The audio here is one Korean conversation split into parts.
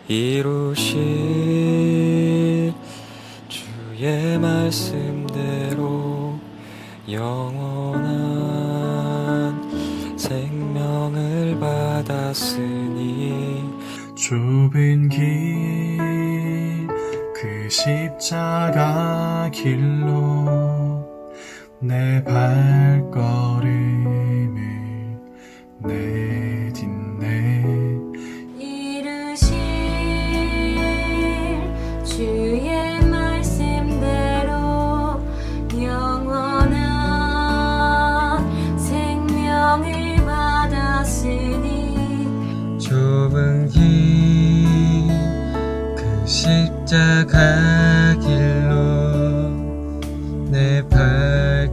이루실 주의 말씀대로 영원한 생명을 받았으니 좁은 길 그 십자가 길로 내 발걸음을 내딛네. 이루실 주의 말씀대로 영원한 생명을 받았으니 좁은 길 그 십자가 길로 내 발걸음을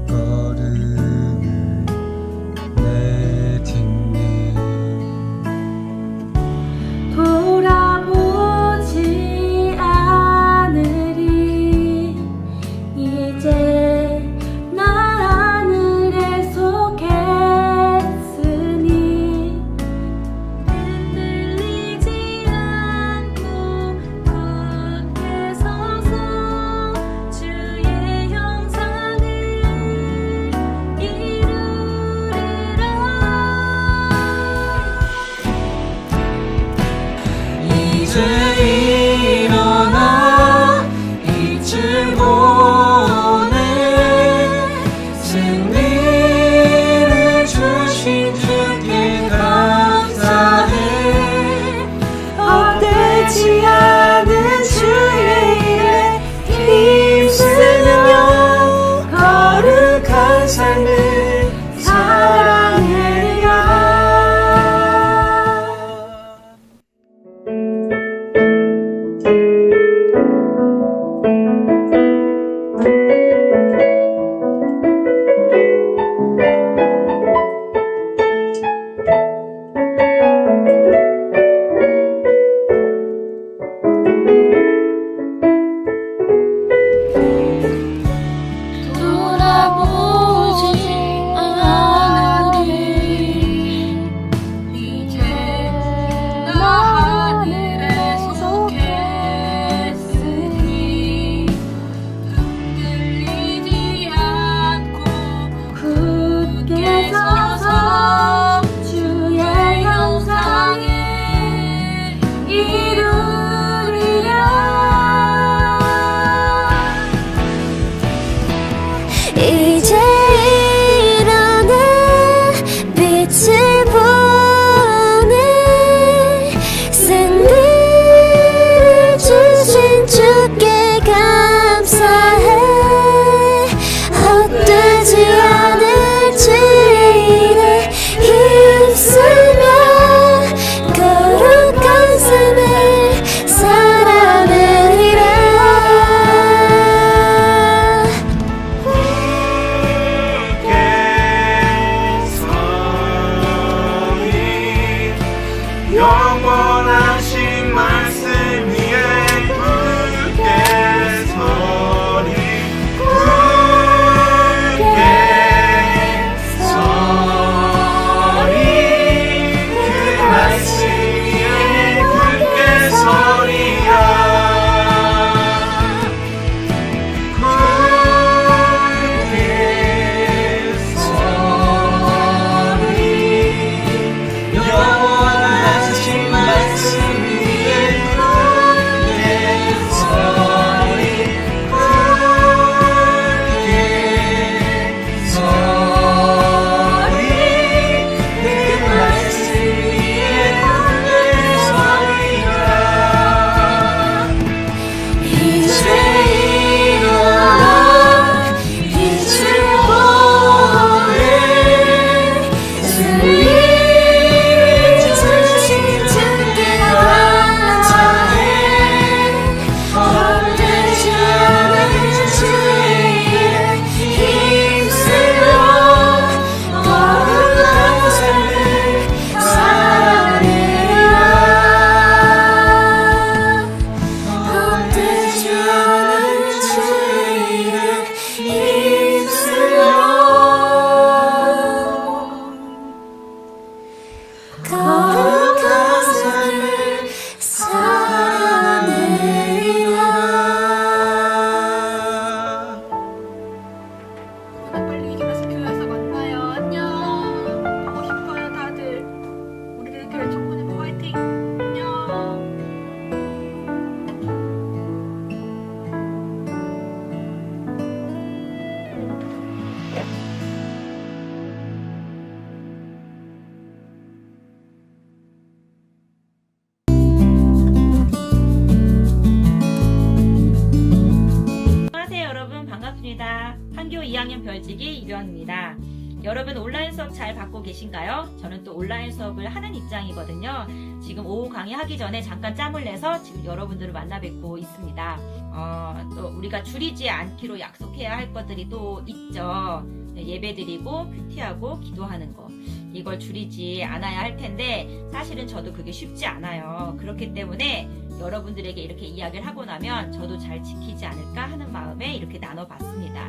여러분 온라인 수업 잘 받고 계신가요? 저는 또 온라인 수업을 하는 입장이거든요. 지금 오후 강의하기 전에 잠깐 짬을 내서 지금 여러분들을 만나 뵙고 있습니다. 또 우리가 줄이지 않기로 약속해야 할 것들이 또 있죠. 예배드리고 큐티하고 기도하는 거. 이걸 줄이지 않아야 할 텐데 사실은 저도 그게 쉽지 않아요. 그렇기 때문에 여러분들에게 이렇게 이야기를 하고 나면 저도 잘 지키지 않을까 하는 마음에 이렇게 나눠봤습니다.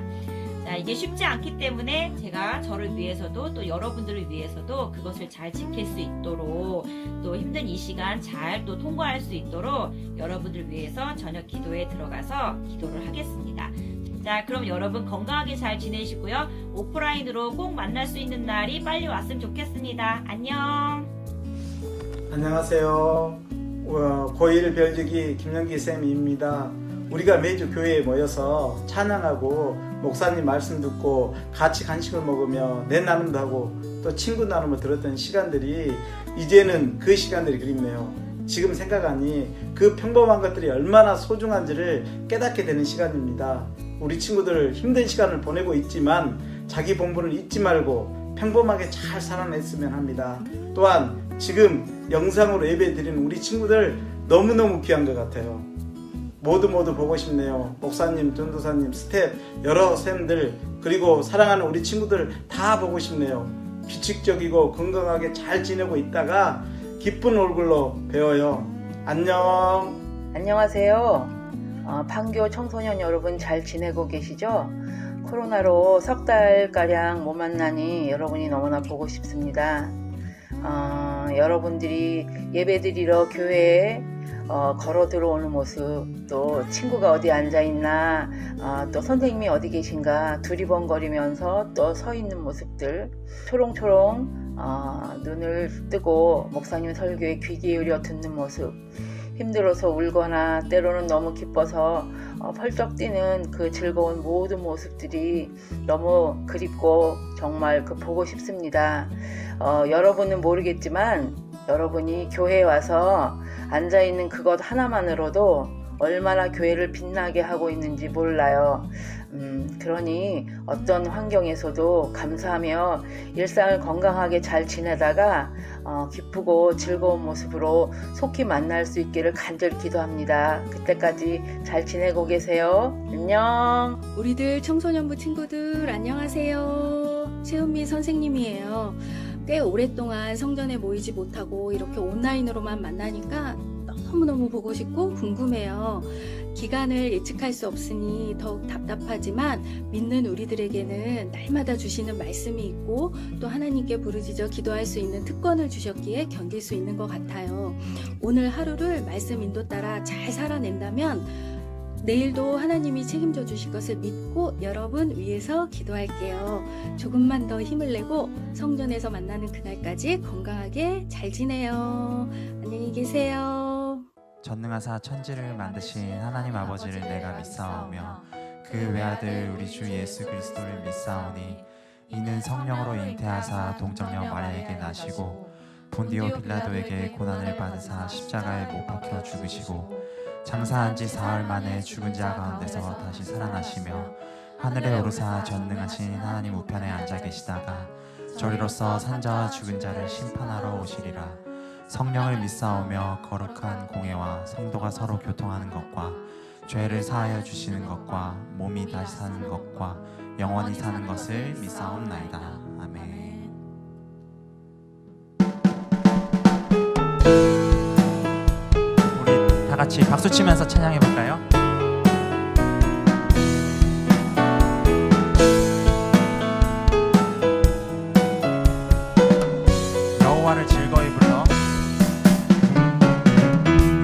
자, 이게 쉽지 않기 때문에 제가 저를 위해서도 또 여러분들을 위해서도 그것을 잘 지킬 수 있도록 또 힘든 이 시간 잘 또 통과할 수 있도록 여러분들 위해서 저녁 기도에 들어가서 기도를 하겠습니다. 자, 그럼 여러분 건강하게 잘 지내시고요. 오프라인으로 꼭 만날 수 있는 날이 빨리 왔으면 좋겠습니다. 안녕. 안녕하세요. 고1 별주기 김영기 쌤입니다. 우리가 매주 교회에 모여서 찬양하고 목사님 말씀 듣고 같이 간식을 먹으며 내 나눔도 하고 또 친구 나눔을 들었던 시간들이 이제는 그 시간들이 그립네요. 지금 생각하니 그 평범한 것들이 얼마나 소중한지를 깨닫게 되는 시간입니다. 우리 친구들 힘든 시간을 보내고 있지만 자기 본분을 잊지 말고 평범하게 잘 살아냈으면 합니다. 또한 지금 영상으로 예배 드리는 우리 친구들 너무너무 귀한 것 같아요. 모두 보고 싶네요. 목사님, 전도사님, 스텝, 여러 쌤들 그리고 사랑하는 우리 친구들 다 보고 싶네요. 규칙적이고 건강하게 잘 지내고 있다가 기쁜 얼굴로 배워요. 안녕. 안녕하세요. 판교 청소년 여러분 잘 지내고 계시죠? 코로나로 석 달가량 못 만나니 여러분이 너무나 보고 싶습니다. 여러분들이 예배드리러 교회에 걸어 들어오는 모습, 또 친구가 어디 앉아있나, 또 선생님이 어디 계신가 두리번거리면서 또 서 있는 모습들, 초롱초롱 눈을 뜨고 목사님 설교에 귀 기울여 듣는 모습, 힘들어서 울거나 때로는 너무 기뻐서 펄쩍 뛰는 그 즐거운 모든 모습들이 너무 그립고 정말 보고 싶습니다. 여러분은 모르겠지만 여러분이 교회에 와서 앉아있는 그것 하나만으로도 얼마나 교회를 빛나게 하고 있는지 몰라요. 그러니 어떤 환경에서도 감사하며 일상을 건강하게 잘 지내다가 기쁘고 즐거운 모습으로 속히 만날 수 있기를 간절히 기도합니다. 그때까지 잘 지내고 계세요. 안녕. 우리들 청소년부 친구들 안녕하세요. 최은미 선생님이에요. 꽤 오랫동안 성전에 모이지 못하고 이렇게 온라인으로만 만나니까 너무너무 보고 싶고 궁금해요. 기간을 예측할 수 없으니 더욱 답답하지만 믿는 우리들에게는 날마다 주시는 말씀이 있고 또 하나님께 부르짖어 기도할 수 있는 특권을 주셨기에 견딜 수 있는 것 같아요. 오늘 하루를 말씀 인도 따라 잘 살아낸다면 내일도 하나님이 책임져 주실 것을 믿고 여러분 위해서 기도할게요. 조금만 더 힘을 내고 성전에서 만나는 그날까지 건강하게 잘 지내요. 안녕히 계세요. 전능하사 천지를 만드신 하나님 아버지를 내가 믿사오며 그 외아들 우리 주 예수 그리스도를 믿사오니 이는 성령으로 잉태하사 동정녀 마리아에게 나시고 본디오 빌라도에게 고난을 받으사 십자가에 못 박혀 죽으시고 장사한 지 사흘 만에 죽은 자 가운데서 다시 살아나시며 하늘에 오르사 전능하신 하나님 우편에 앉아 계시다가 저리로서 산자와 죽은 자를 심판하러 오시리라. 성령을 믿사오며 거룩한 공회와 성도가 서로 교통하는 것과 죄를 사하여 주시는 것과 몸이 다시 사는 것과 영원히 사는 것을 믿사옵나이다. 아멘. 우리 다 같이 박수 치면서 찬양해 볼까요? 여호와를 즐거이 불러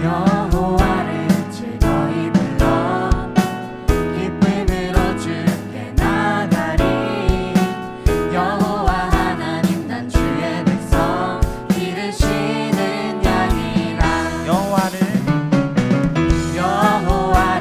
여호와를 즐거이 불러 기쁨으로 주께 나가리. 여호와 하나님 난 주의 백성 기르시는 양이라. 여호와를 여호와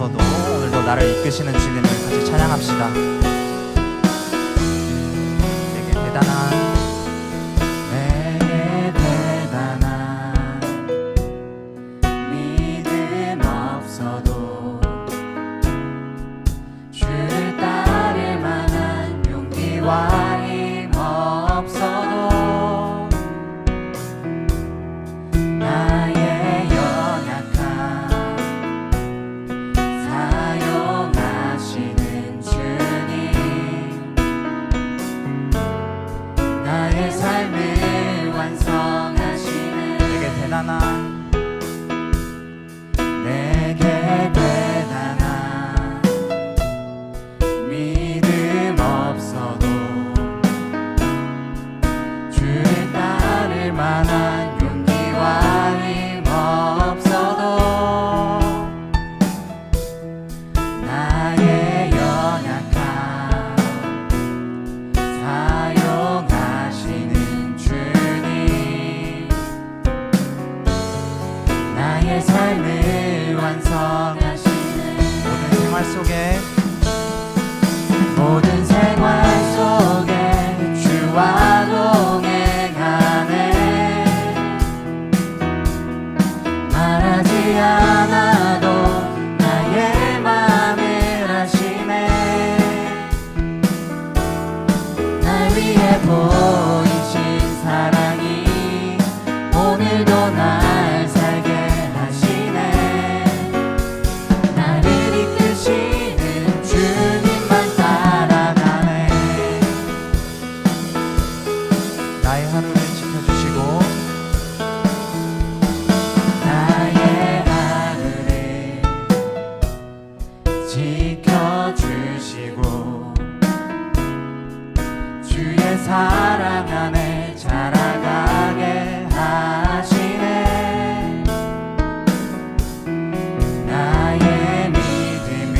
없어도 오늘도 나를 이끄시는 주님을 같이 찬양합시다. 내게 대단한 믿음 없어도 주를 따를 만한 용기와 힘 없어도 나의 연약함 사용하시는 주님 나의 삶을 완성하시는 내게 대단한 믿음 없어도 주를 따를 만한 용기와 힘 없어도 나의 연약함 사용하시는 주님 나의 삶을 완성하시는 모든 생활 속에 모든 생활 속에 주와 동행하네 말하지 않아도 나의 맘을 아시네 날 위해 보이신 사랑이 오늘도 날 살게 하시네 나를 이끄시는 주님만 따라가네 나의 하루를 지켜주시고 나의 하루를 지켜주시고 주의 사랑 안에 자라가게 하시네 나의 믿음을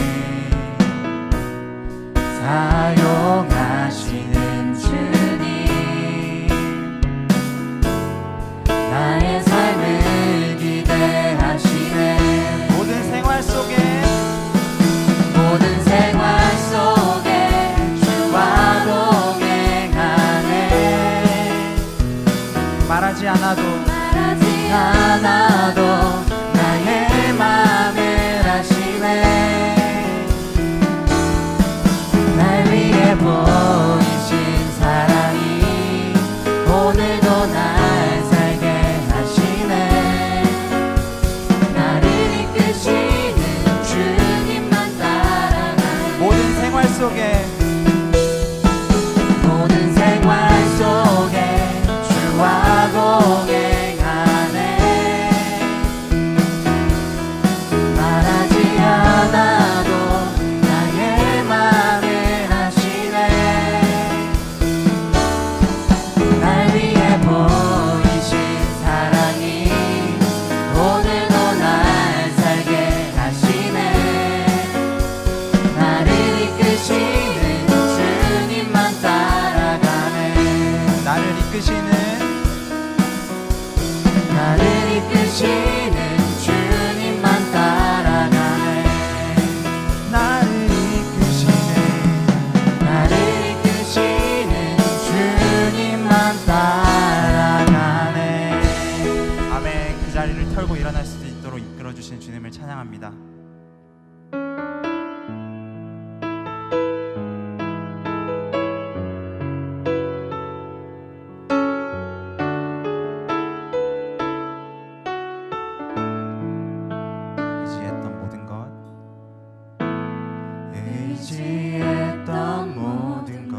사용하시는 주님 나의 삶을 기대하시네 모든 생활 속에 모든 생활 속에 주와 동행하네 말하지 않아도 말하지 않아도 나의 맘을 아시네 날 위해 보이신 사랑이 오늘도 날 살게 하시네 나를 이끄시는 주님만 따라가네 모든 생활 속에 모든 생활 속에 주와 동행하네 말하지 않아도 나의 맘을 아시네 날 위해 보이신 사랑이 오늘도 날 살게 하시네 나를 이끄시는 주님만 따라가네 나를 이끄시는 주님만 따라가네 나를 이끄시는 주님만 따라가네 아멘. 그 자리를 털고 일어날 수 있도록 이끌어주신 주님을 찬양합니다. 의지했던 모든 것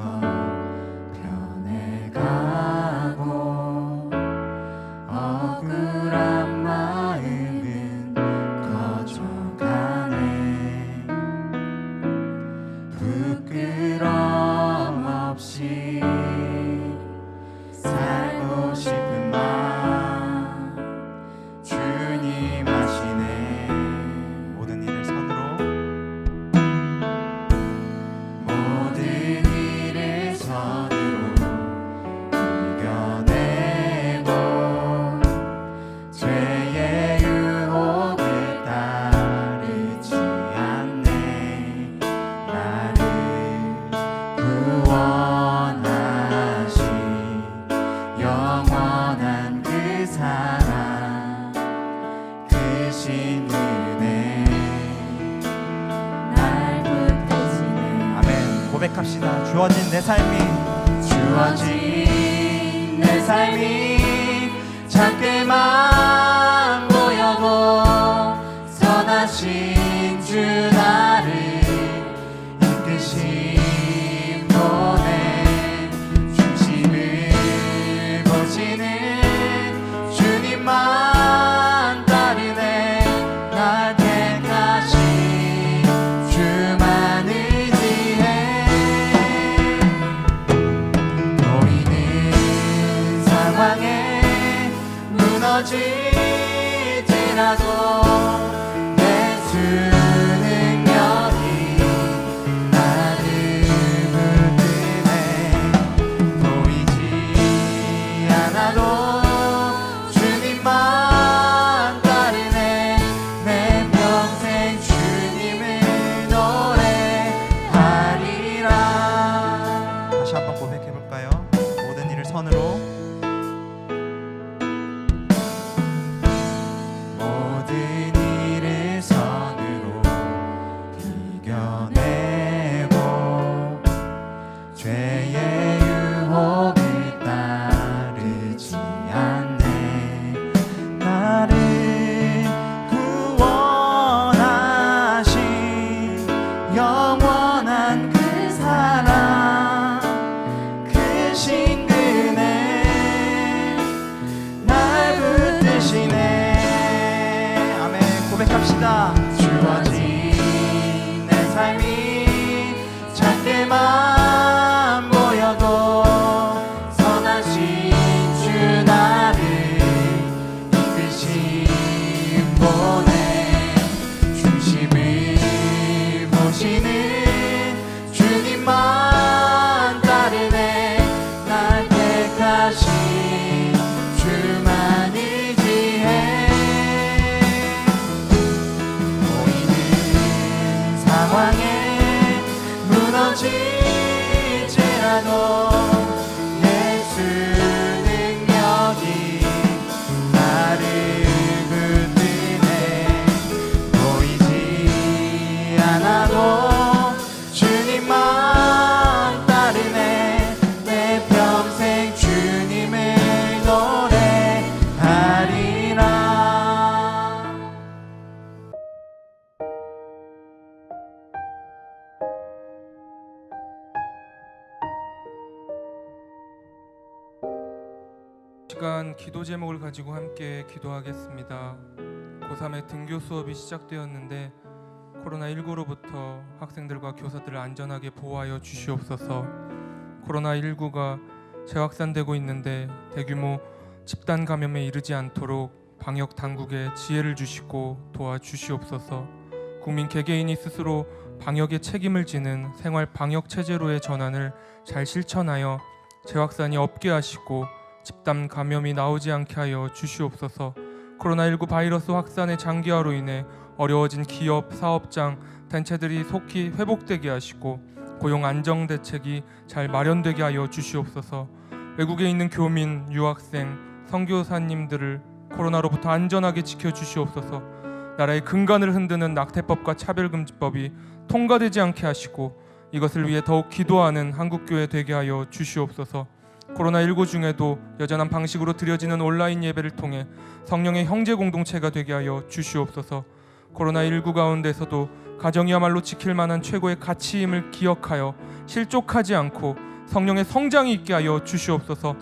변해가고 억울한 마음은 커져가 붙드신 은혜. 날 붙드시네. 아멘. 고백합시다. 주어진 내 삶이 주어진 내 삶이 작게만 보여도 선하신 주 나를 이끄신 분의 중심을 보시는 주님만 따르네. 날 택하신 주만 의지해. 보이는 상황에 무너질지라도 예수 능력이 나를 붙드네. 보이지 않아도 주님만 따르네. 내 평생 주님을 노래하리라. 다시 한번 고백해볼까요? 모든 일을 선으로, 모든 일을 선으로 이겨내고 죄의 유혹을 따르지 않네. 나를 구원하신 영원한 그 사랑, 그 신근에 날 붙드시네. 아멘. 고백합시다. 주어진 내 삶이 작게만 보여도 선하신 주 나를 이끄신 분의 중심을 보시는 주님만 따르네. 날 택하신 주만 의지해. 보이는 상황에 무너질지라도 예수 능력이 나를 붙드네. 보이지 않아도 주님만 따르네. 내 평생 주님을 노래하리라. 시간 기도 제목을 가지고 함께 기도하겠습니다. 고3의 등교 수업이 시작되었는데 코로나19로부터 학생들과 교사들을 안전하게 보호하여 주시옵소서. 코로나19가 재확산되고 있는데 대규모 집단 감염에 이르지 않도록 방역 당국에 지혜를 주시고 도와주시옵소서. 국민 개개인이 스스로 방역의 책임을 지는 생활 방역 체제로의 전환을 잘 실천하여 재확산이 없게 하시고 집단 감염이 나오지 않게 하여 주시옵소서. 코로나19 바이러스 확산의 장기화로 인해 어려워진 기업, 사업장, 단체들이 속히 회복되게 하시고 고용 안정 대책이 잘 마련되게 하여 주시옵소서. 외국에 있는 교민, 유학생, 선교사님들을 코로나로부터 안전하게 지켜주시옵소서. 나라의 근간을 흔드는 낙태법과 차별금지법이 통과되지 않게 하시고 이것을 위해 더욱 기도하는 한국교회 되게 하여 주시옵소서. 코로나19 중에도 여전한 방식으로 드려지는 온라인 예배를 통해 성령의 형제 공동체가 되게 하여 주시옵소서. 코로나19 가운데서도 가정이야말로 지킬 만한 최고의 가치임을 기억하여 실족하지 않고 성령의 성장이 있게 하여 주시옵소서.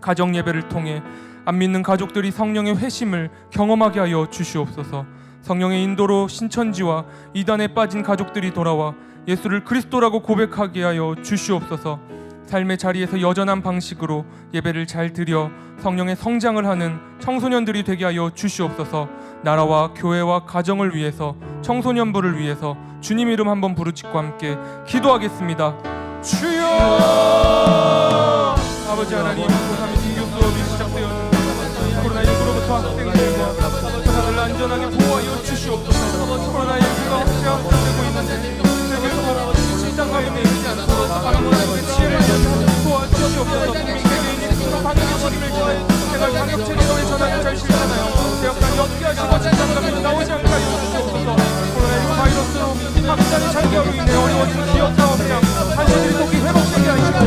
가정 예배를 통해 안 믿는 가족들이 성령의 회심을 경험하게 하여 주시옵소서. 성령의 인도로 신천지와 이단에 빠진 가족들이 돌아와 예수를 그리스도라고 고백하게 하여 주시옵소서. 삶의 자리에서 여전한 방식으로 예배를 잘 드려 성령의 성장을 하는 청소년들이 되게 하여 주시옵소서. 나라와 교회와 가정을 위해서, 청소년부를 위해서 주님 이름 한번 부르짖고 함께 기도하겠습니다. 주여! 아버지 하나님, 고3의 등교 수업이 시작되었는데 코로나19로부터 학생들과 교사들을 안전하게 보호하여 주시옵소서. 코로나19가 확산되고 있는데 세계적으로 집단 감염에 이르지 않도록 방역의 지혜를 도와주시옵소서. 국민 개개인이 스스로 방역의 책임을 지는 생활 방역 체계로의 전환을 잘 실천하여 대학단이 없게 하시고 집단 감염이 확산의 장기화로 인해 어려워진 기업 사업이랑 한시들이 속이 회복되게 하시고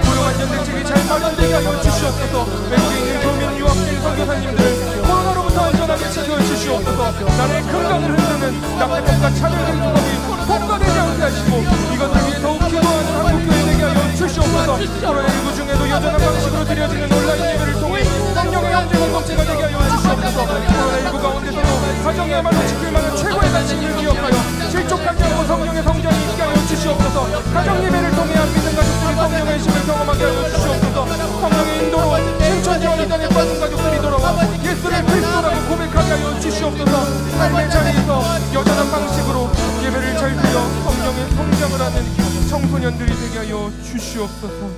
고용한 연대책이 잘 마련되게 하여 주시옵소서. 외국에 있는 교민 유학생 선교사님들 코로나로부터 안전하게 지켜 주시옵소서. 나라의 건강을 흔드는 낙태법과 차별된 주법이 폭파되지 않게 하시고 이것을 위해 더욱 기도하는 한국교회 되게 하여 주시옵소서. 코로나19 중에도 여전한 방식으로 드려지는 온라인 예배를 통해 성령의 영재 공동체가 되게 하여 주시옵소서. 코로나19 가운데서도 가정이야말로 지킬 만한 최고의 가치를 기억하여 실족하지 않고 성령의 성장이 있게 하여 주시옵소서. 가정 예배를 통해 안 믿는 가족들이 성령의 힘을 경험하게 하여 주시옵소서. 성령의 인도로 신천지와 이단에 빠진 가족들이 돌아와 예수를 그리스도라고 고백하게 하여 주시옵소서. 삶의 자리에서 여전한 방식으로 예배를 잘 드려 성령의 성장을 하는 청소년들이 되게 하여 주시옵소서.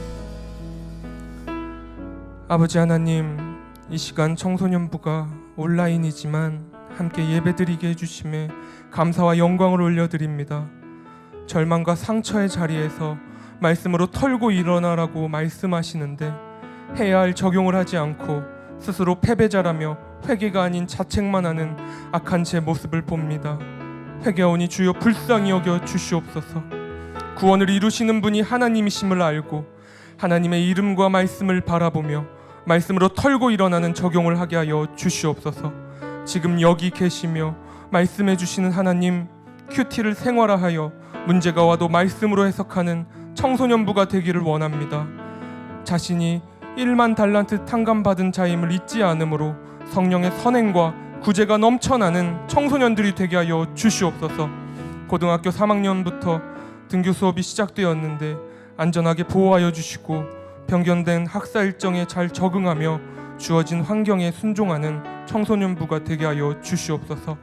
아버지 하나님, 이 시간 청소년부가 온라인이지만 함께 예배드리게 해주심에 감사와 영광을 올려드립니다. 절망과 상처의 자리에서 말씀으로 털고 일어나라고 말씀하시는데 해야 할 적용을 하지 않고 스스로 패배자라며 회개가 아닌 자책만 하는 악한 제 모습을 봅니다. 회개하오니 주여 불쌍히 여겨 주시옵소서. 구원을 이루시는 분이 하나님이심을 알고 하나님의 이름과 말씀을 바라보며 말씀으로 털고 일어나는 적용을 하게 하여 주시옵소서. 지금 여기 계시며 말씀해 주시는 하나님, 큐티를 생활화하여 문제가 와도 말씀으로 해석하는 청소년부가 되기를 원합니다. 자신이 1만 달란트 탕감받은 자임을 잊지 않으므로 성령의 선행과 구제가 넘쳐나는 청소년들이 되게 하여 주시옵소서. 고등학교 3학년부터 등교 수업이 시작되었는데 안전하게 보호하여 주시고 변경된 학사 일정에 잘 적응하며 주어진 환경에 순종하는 청소년부가 되게 하여 주시옵소서.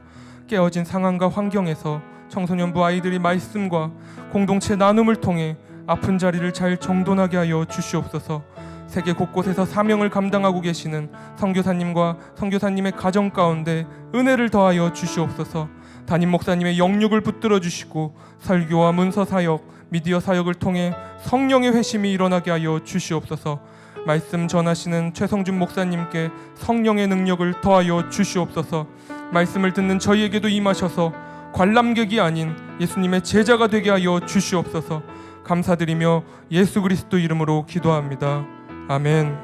깨어진 상황과 환경에서 청소년부 아이들이 말씀과 공동체 나눔을 통해 아픈 자리를 잘 정돈하게 하여 주시옵소서. 세계 곳곳에서 사명을 감당하고 계시는 선교사님과 선교사님의 가정 가운데 은혜를 더하여 주시옵소서. 담임 목사님의 영육을 붙들어 주시고 설교와 문서 사역, 미디어 사역을 통해 성령의 회심이 일어나게 하여 주시옵소서. 말씀 전하시는 최성준 목사님께 성령의 능력을 더하여 주시옵소서. 말씀을 듣는 저희에게도 임하셔서 관람객이 아닌 예수님의 제자가 되게 하여 주시옵소서. 감사드리며 예수 그리스도 이름으로 기도합니다. 아멘.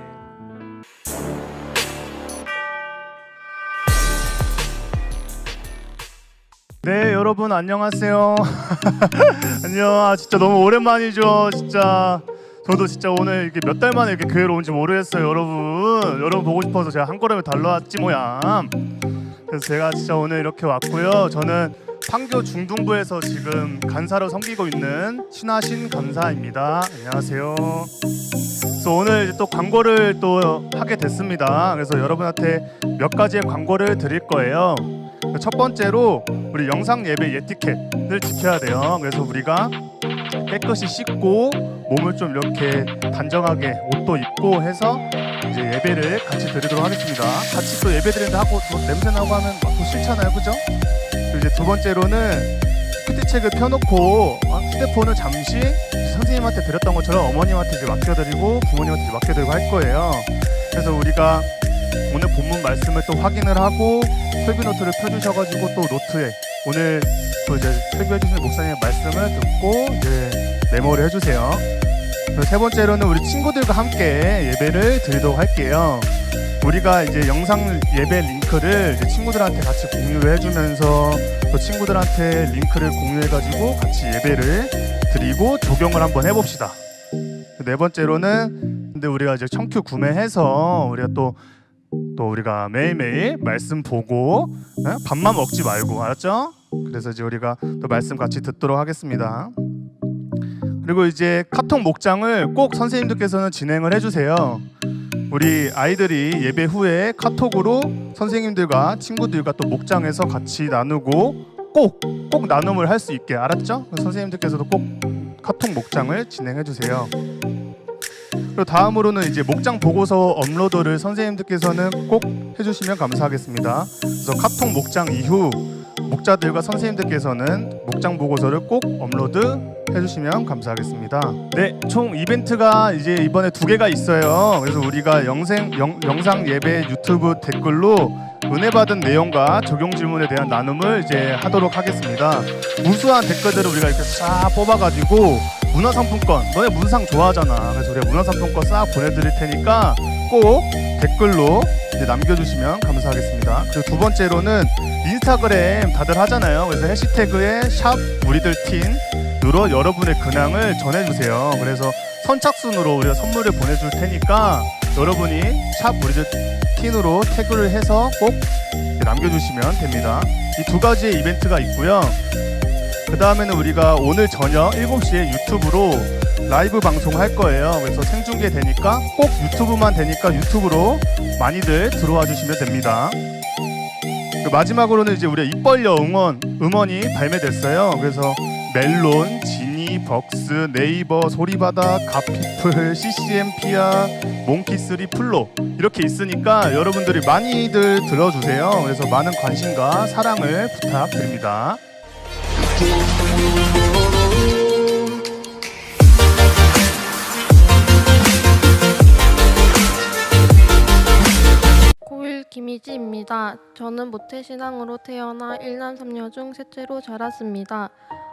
네, 여러분 안녕하세요. 안녕. 진짜 너무 오랜만이죠. 진짜 저도 진짜 오늘 이렇게 몇 달 만에 이렇게 교회로 온지 모르겠어요. 여러분 보고 싶어서 제가 한 걸음에 달려왔지 뭐야. 그래서 제가 진짜 오늘 이렇게 왔고요. 저는 판교 중등부에서 지금 간사로 섬기고 있는 신하신 감사입니다. 안녕하세요. 그래서 오늘 또 광고를 또 하게 됐습니다. 그래서 여러분한테 몇 가지의 광고를 드릴 거예요. 첫 번째로 우리 영상 예배 예티켓을 지켜야 돼요. 그래서 우리가 깨끗이 씻고 몸을 좀 이렇게 단정하게 옷도 입고 해서 이제 예배를 같이 드리도록 하겠습니다. 같이 또 예배 드리는데 하고 또 냄새 나고 하면 또 싫잖아요, 그죠? 그리고 이제 두 번째로는 큐티책을 펴놓고 휴대폰을 잠시 선생님한테 드렸던 것처럼 어머님한테 이제 맡겨드리고 부모님한테 이제 맡겨드리고 할 거예요. 그래서 우리가 오늘 본문 말씀을 또 확인을 하고 설교 노트를 펴주셔가지고 또 노트에 오늘 또 이제 설교해주신 목사님의 말씀을 듣고 이제 메모를 해주세요. 그리고 세 번째로는 우리 친구들과 함께 예배를 드리도록 할게요. 우리가 이제 영상 예배 링크를 이제 친구들한테 같이 공유를 해주면서 또 친구들한테 링크를 공유해가지고 같이 예배를 드리고 적용을 한번 해봅시다. 네 번째로는 근데 우리가 이제 청큐 구매해서 우리가 또 우리가 매일매일 말씀 보고 밥만 먹지 말고, 알았죠? 그래서 이제 우리가 또 말씀 같이 듣도록 하겠습니다. 그리고 이제 카톡 목장을 꼭 선생님들께서는 진행을 해주세요. 우리 아이들이 예배 후에 카톡으로 선생님들과 친구들과 또 목장에서 같이 나누고 꼭 나눔을 할 수 있게, 알았죠? 선생님들께서도 꼭 카톡 목장을 진행해 주세요. 그리고 다음으로는 이제 목장 보고서 업로드를 선생님들께서는 꼭 해주시면 감사하겠습니다. 그래서 카톡 목장 이후 목자들과 선생님들께서는 목장 보고서를 꼭 업로드 해주시면 감사하겠습니다. 네, 총 이벤트가 이제 이번에 2개가 있어요. 그래서 우리가 영상 예배 유튜브 댓글로 은혜 받은 내용과 적용 질문에 대한 나눔을 이제 하도록 하겠습니다. 무수한 댓글들을 우리가 이렇게 싹 뽑아가지고 문화상품권, 너네 문상 좋아하잖아. 그래서 우리가 문화상품권 싹 보내드릴 테니까 꼭 댓글로 이제 남겨주시면 감사하겠습니다. 그리고 두 번째로는 인스타그램 다들 하잖아요. 그래서 해시태그에 샵 우리들 틴으로 여러분의 근황을 전해주세요. 그래서 선착순으로 우리가 선물을 보내줄 테니까 여러분이 샵 우리들 틴으로 태그를 해서 꼭 남겨주시면 됩니다. 이 2가지의 이벤트가 있고요. 그 다음에는 우리가 오늘 저녁 7시에 유튜브로 라이브 방송할 거예요. 그래서 생중계 되니까 꼭 유튜브만 되니까 유튜브로 많이들 들어와 주시면 됩니다. 마지막으로는 이제 우리가 입 벌려 음원이 발매됐어요. 그래서 멜론, 지니, 벅스, 네이버, 소리바다, 갓피플, CCM, 피아, 몽키3, 플로 이렇게 있으니까 여러분들이 많이들 들어주세요. 그래서 많은 관심과 사랑을 부탁드립니다. 고1 김희지입니다. 저는 모태신앙으로 태어나 1남 3녀 중 셋째로 자랐습니다.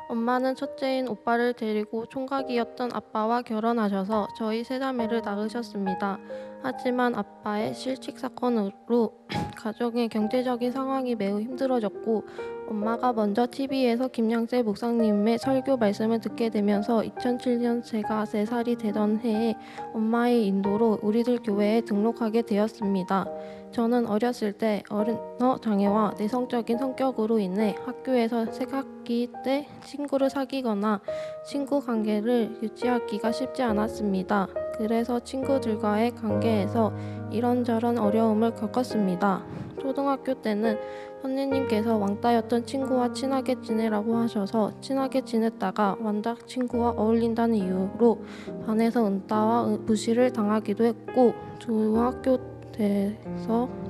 엄마는 첫째인 오빠를 데리고 총각이었던 아빠와 결혼하셔서 저희 세자매를 낳으셨습니다. 하지만 아빠의 실직 사건으로 가정의 경제적인 상황이 매우 힘들어졌고 엄마가 먼저 TV에서 김양재 목사님의 설교 말씀을 듣게 되면서 2007년 제가 3살이 되던 해에 엄마의 인도로 우리들 교회에 등록하게 되었습니다. 저는 어렸을 때 언어 장애와 내성적인 성격으로 인해 학교에서 새학기 때 친구를 사귀거나 친구 관계를 유지하기가 쉽지 않았습니다. 그래서 친구들과의 관계에서 이런저런 어려움을 겪었습니다. 초등학교 때는 선생님께서 왕따였던 친구와 친하게 지내라고 하셔서 친하게 지냈다가 왕따 친구와 어울린다는 이유로 반에서 은따와 무시를 당하기도 했고 중학교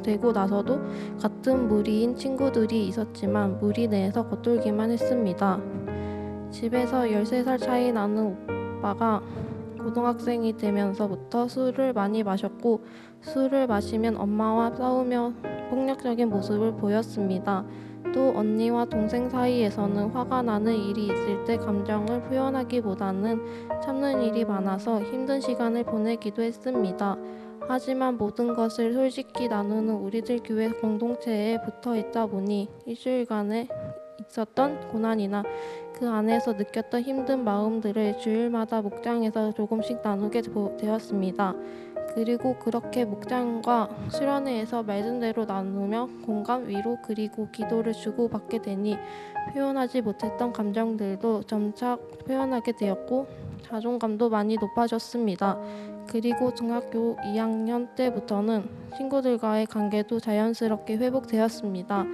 되고 나서도 같은 무리인 친구들이 있었지만 무리 내에서 겉돌기만 했습니다. 집에서 13살 차이 나는 오빠가 고등학생이 되면서부터 술을 많이 마셨고 술을 마시면 엄마와 싸우며 폭력적인 모습을 보였습니다. 또 언니와 동생 사이에서는 화가 나는 일이 있을 때 감정을 표현하기보다는 참는 일이 많아서 힘든 시간을 보내기도 했습니다. 하지만 모든 것을 솔직히 나누는 우리들 교회 공동체에 붙어 있다 보니 일주일간에 있었던 고난이나 그 안에서 느꼈던 힘든 마음들을 주일마다 목장에서 조금씩 나누게 되었습니다. 그리고 그렇게 목장과 수련회에서 말씀대로 나누며 공감, 위로 그리고 기도를 주고받게 되니 표현하지 못했던 감정들도 점차 표현하게 되었고 자존감도 많이 높아졌습니다. 그리고 중학교 2학년 때부터는 친구들과의 관계도 자연스럽게 회복되었습니다.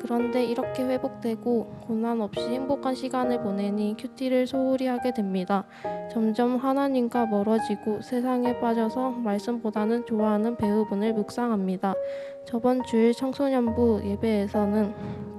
그런데 이렇게 회복되고 고난 없이 행복한 시간을 보내니 큐티를 소홀히 하게 됩니다. 점점 하나님과 멀어지고 세상에 빠져서 말씀보다는 좋아하는 배우분을 묵상합니다. 저번 주일 청소년부 예배에서는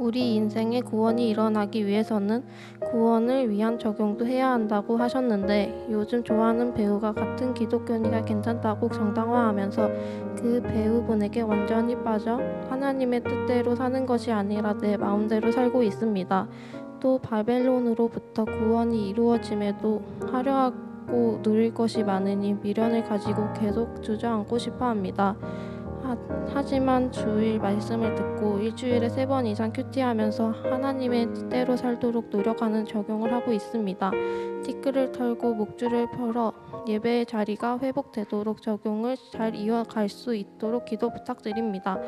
우리 인생의 구원이 일어나기 위해서는 구원을 위한 적용도 해야 한다고 하셨는데 요즘 좋아하는 배우가 같은 기독교니까 괜찮다고 정당화하면서 그 배우분에게 완전히 빠져 하나님의 뜻대로 사는 것이 아니라 내 마음대로 살고 있습니다. 또 바벨론으로부터 구원이 이루어짐에도 화려하고 누릴 것이 많으니 미련을 가지고 계속 주저앉고 싶어합니다. 하지만 주일 말씀을 듣고 일주일에 3번 이상 큐티하면서 하나님의 뜻대로 살도록 노력하는 적용을 하고 있습니다. 티끌을 털고 목줄을 펴러 예배의 자리가 회복되도록 적용을 잘 이어갈 수 있도록 기도 부탁드립니다.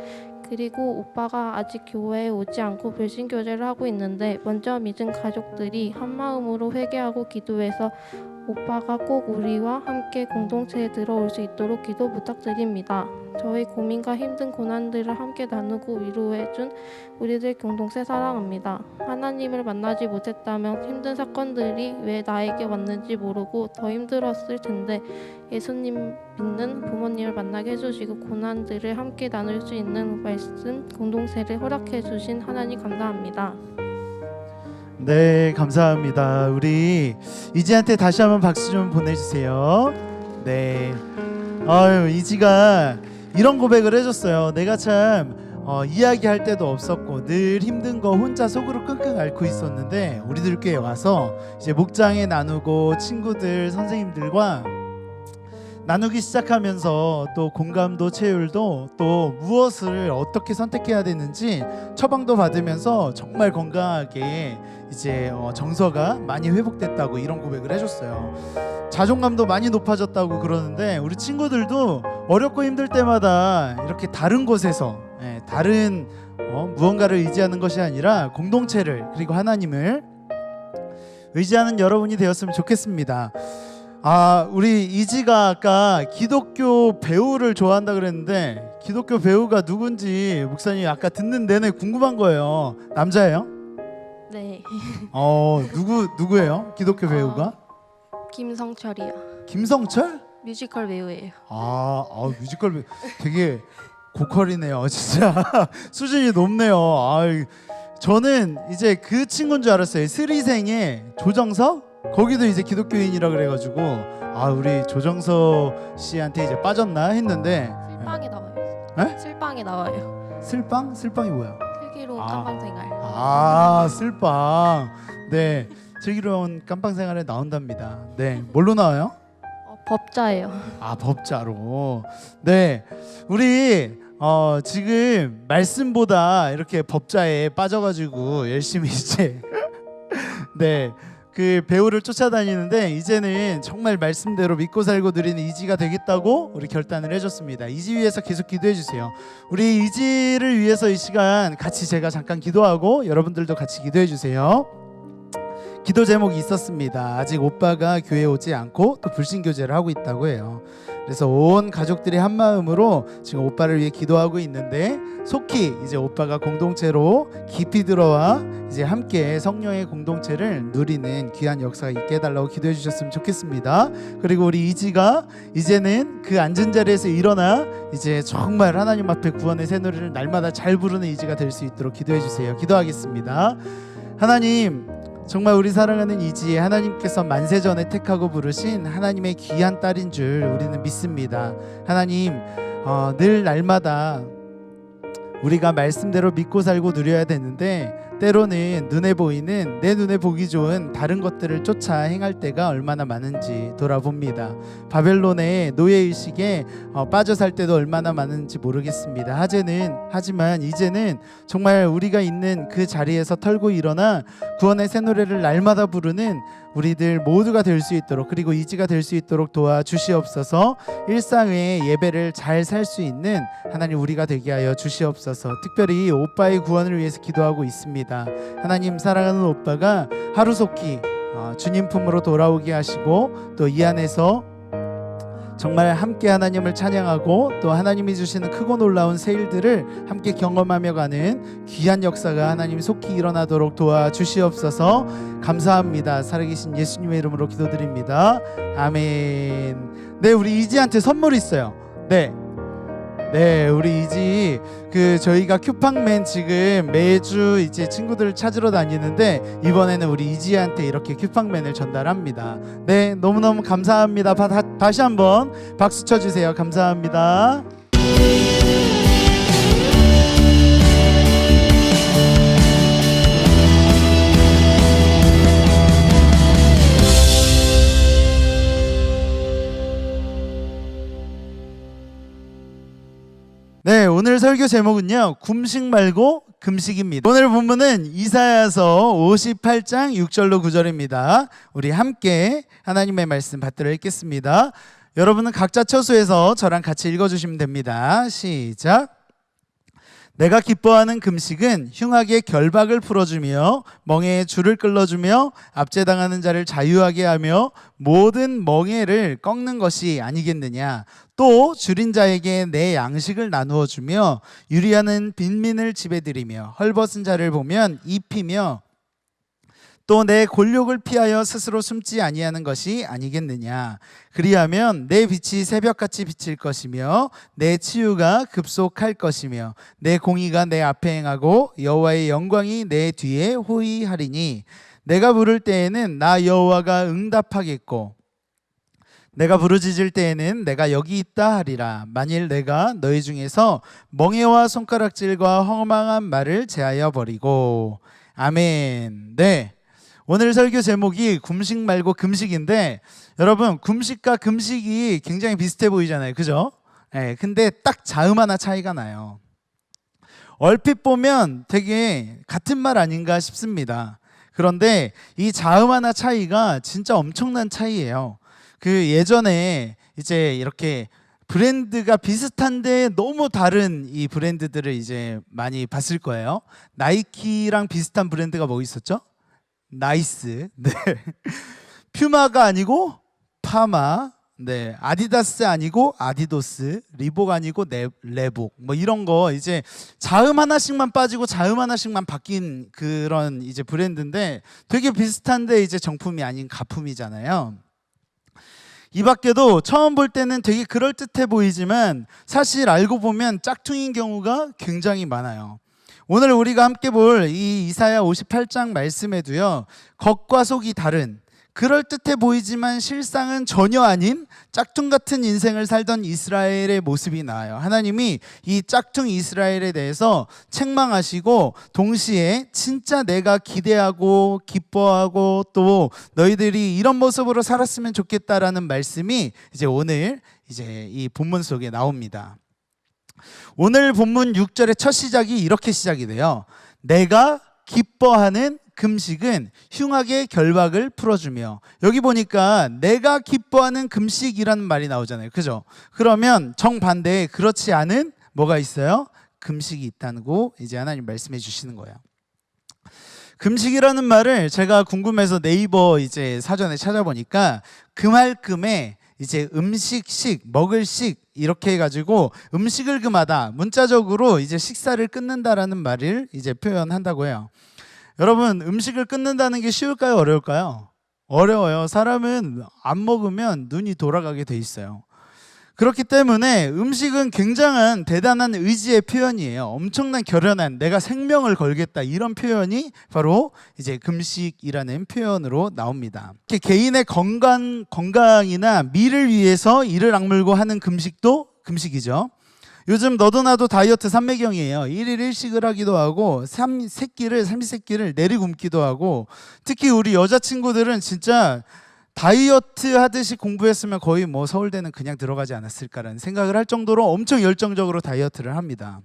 그리고 오빠가 아직 교회에 오지 않고 불신교제를 하고 있는데 먼저 믿은 가족들이 한마음으로 회개하고 기도해서 오빠가 꼭 우리와 함께 공동체에 들어올 수 있도록 기도 부탁드립니다. 저희 고민과 힘든 고난들을 함께 나누고 위로해준 우리들 공동체 사랑합니다. 하나님을 만나지 못했다면 힘든 사건들이 왜 나에게 왔는지 모르고 더 힘들었을 텐데 예수님 믿는 부모님을 만나게 해주시고 고난들을 함께 나눌 수 있는 말씀 공동체를 허락해 주신 하나님 감사합니다. 네, 감사합니다. 우리 이지한테 다시 한번 박수 좀 보내주세요. 네, 아유, 이지가 이런 고백을 해줬어요. 내가 참 이야기할 때도 없었고 늘 힘든 거 혼자 속으로 끙끙 앓고 있었는데 우리들 교회에 와서 이제 목장에 나누고 친구들 선생님들과 나누기 시작하면서 또 공감도 체율도 또 무엇을 어떻게 선택해야 되는지 처방도 받으면서 정말 건강하게 이제 정서가 많이 회복됐다고 이런 고백을 해줬어요. 자존감도 많이 높아졌다고 그러는데 우리 친구들도 어렵고 힘들 때마다 이렇게 다른 곳에서 다른 무언가를 의지하는 것이 아니라 공동체를 그리고 하나님을 의지하는 여러분이 되었으면 좋겠습니다. 우리 이지가 아까 기독교 배우를 좋아한다 그랬는데 기독교 배우가 누군지 목사님이 아까 듣는 내내 궁금한 거예요. 남자예요? 네. 누구예요? 기독교 배우가? 김성철이요. 김성철? 뮤지컬 배우예요. 뮤지컬 배우 되게 고퀄이네요. 진짜 수준이 높네요. 저는 이제 그 친구인 줄 알았어요. 스리생의 조정석? 거기도 이제 기독교인이라 그래가지고 우리 조정석 씨한테 이제 빠졌나 했는데 슬빵에 나와요. 에? 슬빵에 나와요. 슬빵? 슬빵이 뭐야? 슬기로운 깜빵생활. 슬빵. 네, 슬기로운 깜빵생활에 나온답니다. 네, 뭘로 나와요? 법자예요. 법자로. 네, 우리 지금 말씀보다 이렇게 법자에 빠져가지고 열심히 이제 네, 그 배우를 쫓아다니는데 이제는 정말 말씀대로 믿고 살고 누리는 이지가 되겠다고 우리 결단을 해줬습니다. 이지 위해서 계속 기도해 주세요. 우리 이지를 위해서 이 시간 같이 제가 잠깐 기도하고 여러분들도 같이 기도해 주세요. 기도 제목이 있었습니다. 아직 오빠가 교회에 오지 않고 또 불신교제를 하고 있다고 해요. 그래서 온 가족들이 한 마음으로 지금 오빠를 위해 기도하고 있는데 속히 이제 오빠가 공동체로 깊이 들어와 이제 함께 성령의 공동체를 누리는 귀한 역사가 있게 해달라고 기도해 주셨으면 좋겠습니다. 그리고 우리 이지가 이제는 그 앉은 자리에서 일어나 이제 정말 하나님 앞에 구원의 새노래를 날마다 잘 부르는 이지가 될 수 있도록 기도해 주세요. 기도하겠습니다. 하나님, 정말 우리 사랑하는 이지에 하나님께서 만세전에 택하고 부르신 하나님의 귀한 딸인 줄 우리는 믿습니다. 하나님, 늘 날마다 우리가 말씀대로 믿고 살고 누려야 되는데 때로는 눈에 보이는 내 눈에 보기 좋은 다른 것들을 쫓아 행할 때가 얼마나 많은지 돌아봅니다. 바벨론의 노예의식에 빠져 살 때도 얼마나 많은지 모르겠습니다. 하지만 이제는 정말 우리가 있는 그 자리에서 털고 일어나 구원의 새 노래를 날마다 부르는 우리들 모두가 될 수 있도록 그리고 이지가 될 수 있도록 도와주시옵소서. 일상의 예배를 잘 살 수 있는 하나님 우리가 되게 하여 주시옵소서. 특별히 오빠의 구원을 위해서 기도하고 있습니다. 하나님, 사랑하는 오빠가 하루속히 주님 품으로 돌아오게 하시고 또 이 안에서 정말 함께 하나님을 찬양하고 또 하나님이 주시는 크고 놀라운 새 일들을 함께 경험하며 가는 귀한 역사가 하나님 속히 일어나도록 도와주시옵소서. 감사합니다. 살아계신 예수님의 이름으로 기도드립니다. 아멘. 네, 우리 이지한테 선물 있어요. 네, 우리 이지 저희가 큐팡맨 지금 매주 이제 친구들을 찾으러 다니는데 이번에는 우리 이지한테 이렇게 큐팡맨을 전달합니다. 네, 너무너무 감사합니다. 다시 한번 박수 쳐주세요. 감사합니다. 네, 오늘 설교 제목은요, 굶식 말고 금식입니다. 오늘 본문은 이사야서 58장 6절로 9절입니다. 우리 함께 하나님의 말씀 받들어 읽겠습니다. 여러분은 각자 처소에서 저랑 같이 읽어주시면 됩니다. 시작. 내가 기뻐하는 금식은 흉악의 결박을 풀어주며 멍에의 줄을 끌어주며 압제당하는 자를 자유하게 하며 모든 멍에를 꺾는 것이 아니겠느냐. 또 줄인 자에게 내 양식을 나누어 주며 유리하는 빈민을 집에 들이며 헐벗은 자를 보면 입히며 또 내 곤욕을 피하여 스스로 숨지 아니하는 것이 아니겠느냐. 그리하면 내 빛이 새벽같이 비칠 것이며 내 치유가 급속할 것이며 내 공의가 내 앞에 행하고 여호와의 영광이 내 뒤에 호위하리니 내가 부를 때에는 나 여호와가 응답하겠고 내가 부르짖을 때에는 내가 여기 있다 하리라. 만일 내가 너희 중에서 멍에와 손가락질과 허망한 말을 제하여 버리고. 아멘. 네, 오늘 설교 제목이 금식 말고 금식인데 여러분 금식과 금식이 굉장히 비슷해 보이잖아요, 그죠? 네, 근데 딱 자음 하나 차이가 나요. 얼핏 보면 되게 같은 말 아닌가 싶습니다. 그런데 이 자음 하나 차이가 진짜 엄청난 차이예요. 그 예전에 이제 이렇게 브랜드가 비슷한데 너무 다른 이 브랜드들을 이제 많이 봤을 거예요. 나이키랑 비슷한 브랜드가 뭐 있었죠? 나이스. 네. 퓨마가 아니고 파마. 네. 아디다스 아니고 아디도스. 리복 아니고 레복. 뭐 이런 거 이제 자음 하나씩만 빠지고 자음 하나씩만 바뀐 그런 이제 브랜드인데 되게 비슷한데 이제 정품이 아닌 가품이잖아요. 이 밖에도 처음 볼 때는 되게 그럴듯해 보이지만 사실 알고 보면 짝퉁인 경우가 굉장히 많아요. 오늘 우리가 함께 볼 이 이사야 58장 말씀에도요, 겉과 속이 다른, 그럴듯해 보이지만 실상은 전혀 아닌 짝퉁 같은 인생을 살던 이스라엘의 모습이 나와요. 하나님이 이 짝퉁 이스라엘에 대해서 책망하시고 동시에 진짜 내가 기대하고 기뻐하고 또 너희들이 이런 모습으로 살았으면 좋겠다라는 말씀이 이제 오늘 이제 이 본문 속에 나옵니다. 오늘 본문 6절의 첫 시작이 이렇게 시작이 돼요. 내가 기뻐하는 금식은 흉악의 결박을 풀어주며. 여기 보니까 내가 기뻐하는 금식이라는 말이 나오잖아요, 그죠? 그러면 정반대에 그렇지 않은 뭐가 있어요? 금식이 있다고 이제 하나님 말씀해 주시는 거예요. 금식이라는 말을 제가 궁금해서 네이버 이제 사전에 찾아보니까 금할금에 이제 음식식, 먹을식 이렇게 해가지고 음식을 금하다, 문자적으로 이제 식사를 끊는다라는 말을 이제 표현한다고 해요. 여러분, 음식을 끊는다는 게 쉬울까요? 어려울까요? 어려워요. 사람은 안 먹으면 눈이 돌아가게 돼 있어요. 그렇기 때문에 음식은 굉장한 대단한 의지의 표현이에요. 엄청난 결연한, 내가 생명을 걸겠다, 이런 표현이 바로 이제 금식이라는 표현으로 나옵니다. 개인의 건강이나 미를 위해서 이를 악물고 하는 금식도 금식이죠. 요즘 너도 나도 다이어트 삼매경이에요. 1일 1식을 하기도 하고 삼시세끼를 내리굶기도 하고, 특히 우리 여자친구들은 진짜 다이어트 하듯이 공부했으면 거의 뭐 서울대는 그냥 들어가지 않았을까라는 생각을 할 정도로 엄청 열정적으로 다이어트를 합니다.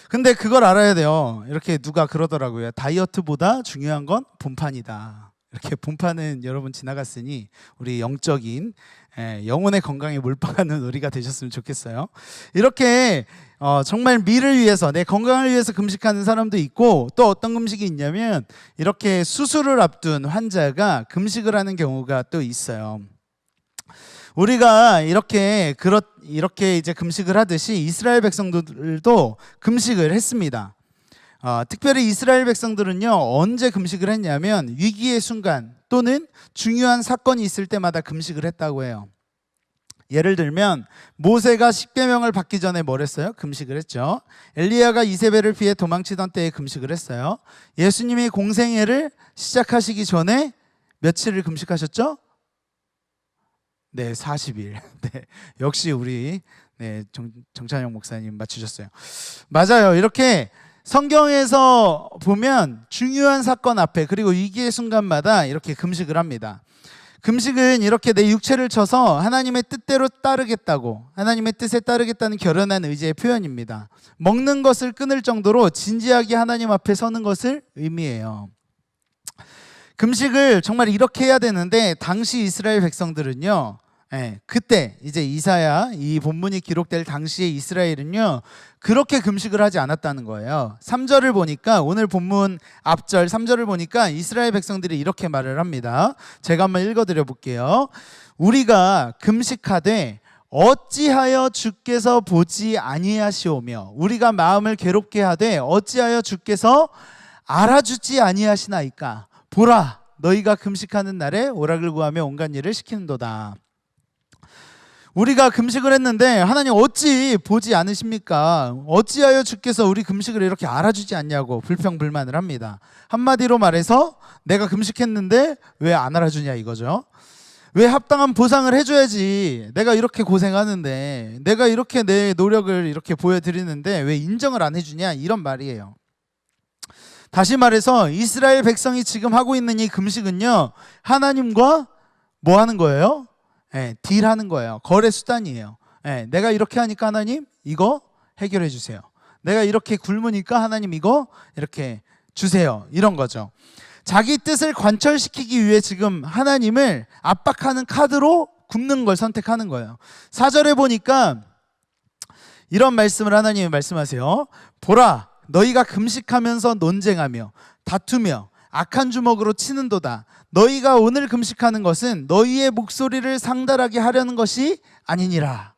근데 그걸 알아야 돼요. 이렇게 누가 그러더라고요. 다이어트보다 중요한 건 본판이다. 이렇게 본판은 여러분 지나갔으니 우리 영적인 영혼의 건강에 몰빵하는 우리가 되셨으면 좋겠어요. 이렇게 정말 미를 위해서, 내 건강을 위해서 금식하는 사람도 있고, 또 어떤 금식이 있냐면 이렇게 수술을 앞둔 환자가 금식을 하는 경우가 또 있어요. 우리가 이렇게 이제 금식을 하듯이 이스라엘 백성들도 금식을 했습니다. 특별히 이스라엘 백성들은요, 언제 금식을 했냐면 위기의 순간 또는 중요한 사건이 있을 때마다 금식을 했다고 해요. 예를 들면 모세가 십계명을 받기 전에 뭘 했어요? 금식을 했죠. 엘리야가 이세벨을 피해 도망치던 때에 금식을 했어요. 예수님이 공생애를 시작하시기 전에 며칠을 금식하셨죠? 네, 40일. 네, 역시 우리 정찬영 목사님 맞추셨어요. 맞아요. 이렇게 성경에서 보면 중요한 사건 앞에, 그리고 위기의 순간마다 이렇게 금식을 합니다. 금식은 이렇게 내 육체를 쳐서 하나님의 뜻대로 따르겠다고, 하나님의 뜻에 따르겠다는 결연한 의지의 표현입니다. 먹는 것을 끊을 정도로 진지하게 하나님 앞에 서는 것을 의미해요. 금식을 정말 이렇게 해야 되는데 당시 이스라엘 백성들은요, 그때 이제 이사야 이 본문이 기록될 당시에 이스라엘은요 그렇게 금식을 하지 않았다는 거예요. 3절을 보니까 오늘 본문 앞절 3절을 보니까 이스라엘 백성들이 이렇게 말을 합니다. 제가 한번 읽어드려 볼게요. 우리가 금식하되 어찌하여 주께서 보지 아니하시오며 우리가 마음을 괴롭게 하되 어찌하여 주께서 알아주지 아니하시나이까. 보라, 너희가 금식하는 날에 오락을 구하며 온갖 일을 시키는도다. 우리가 금식을 했는데 하나님 어찌 보지 않으십니까? 어찌하여 주께서 우리 금식을 이렇게 알아주지 않냐고 불평불만을 합니다. 한마디로 말해서 내가 금식했는데 왜 안 알아주냐 이거죠. 왜 합당한 보상을 해줘야지. 내가 이렇게 고생하는데, 내가 이렇게 내 노력을 이렇게 보여드리는데 왜 인정을 안 해주냐, 이런 말이에요. 다시 말해서 이스라엘 백성이 지금 하고 있는 이 금식은요, 하나님과 뭐 하는 거예요? 딜하는 거예요. 거래 수단이에요. 내가 이렇게 하니까 하나님 이거 해결해 주세요. 내가 이렇게 굶으니까 하나님 이거 이렇게 주세요. 이런 거죠. 자기 뜻을 관철시키기 위해 지금 하나님을 압박하는 카드로 굶는 걸 선택하는 거예요. 4절에 보니까 이런 말씀을 하나님이 말씀하세요. 보라, 너희가 금식하면서 논쟁하며 다투며 악한 주먹으로 치는도다. 너희가 오늘 금식하는 것은 너희의 목소리를 상달하게 하려는 것이 아니니라.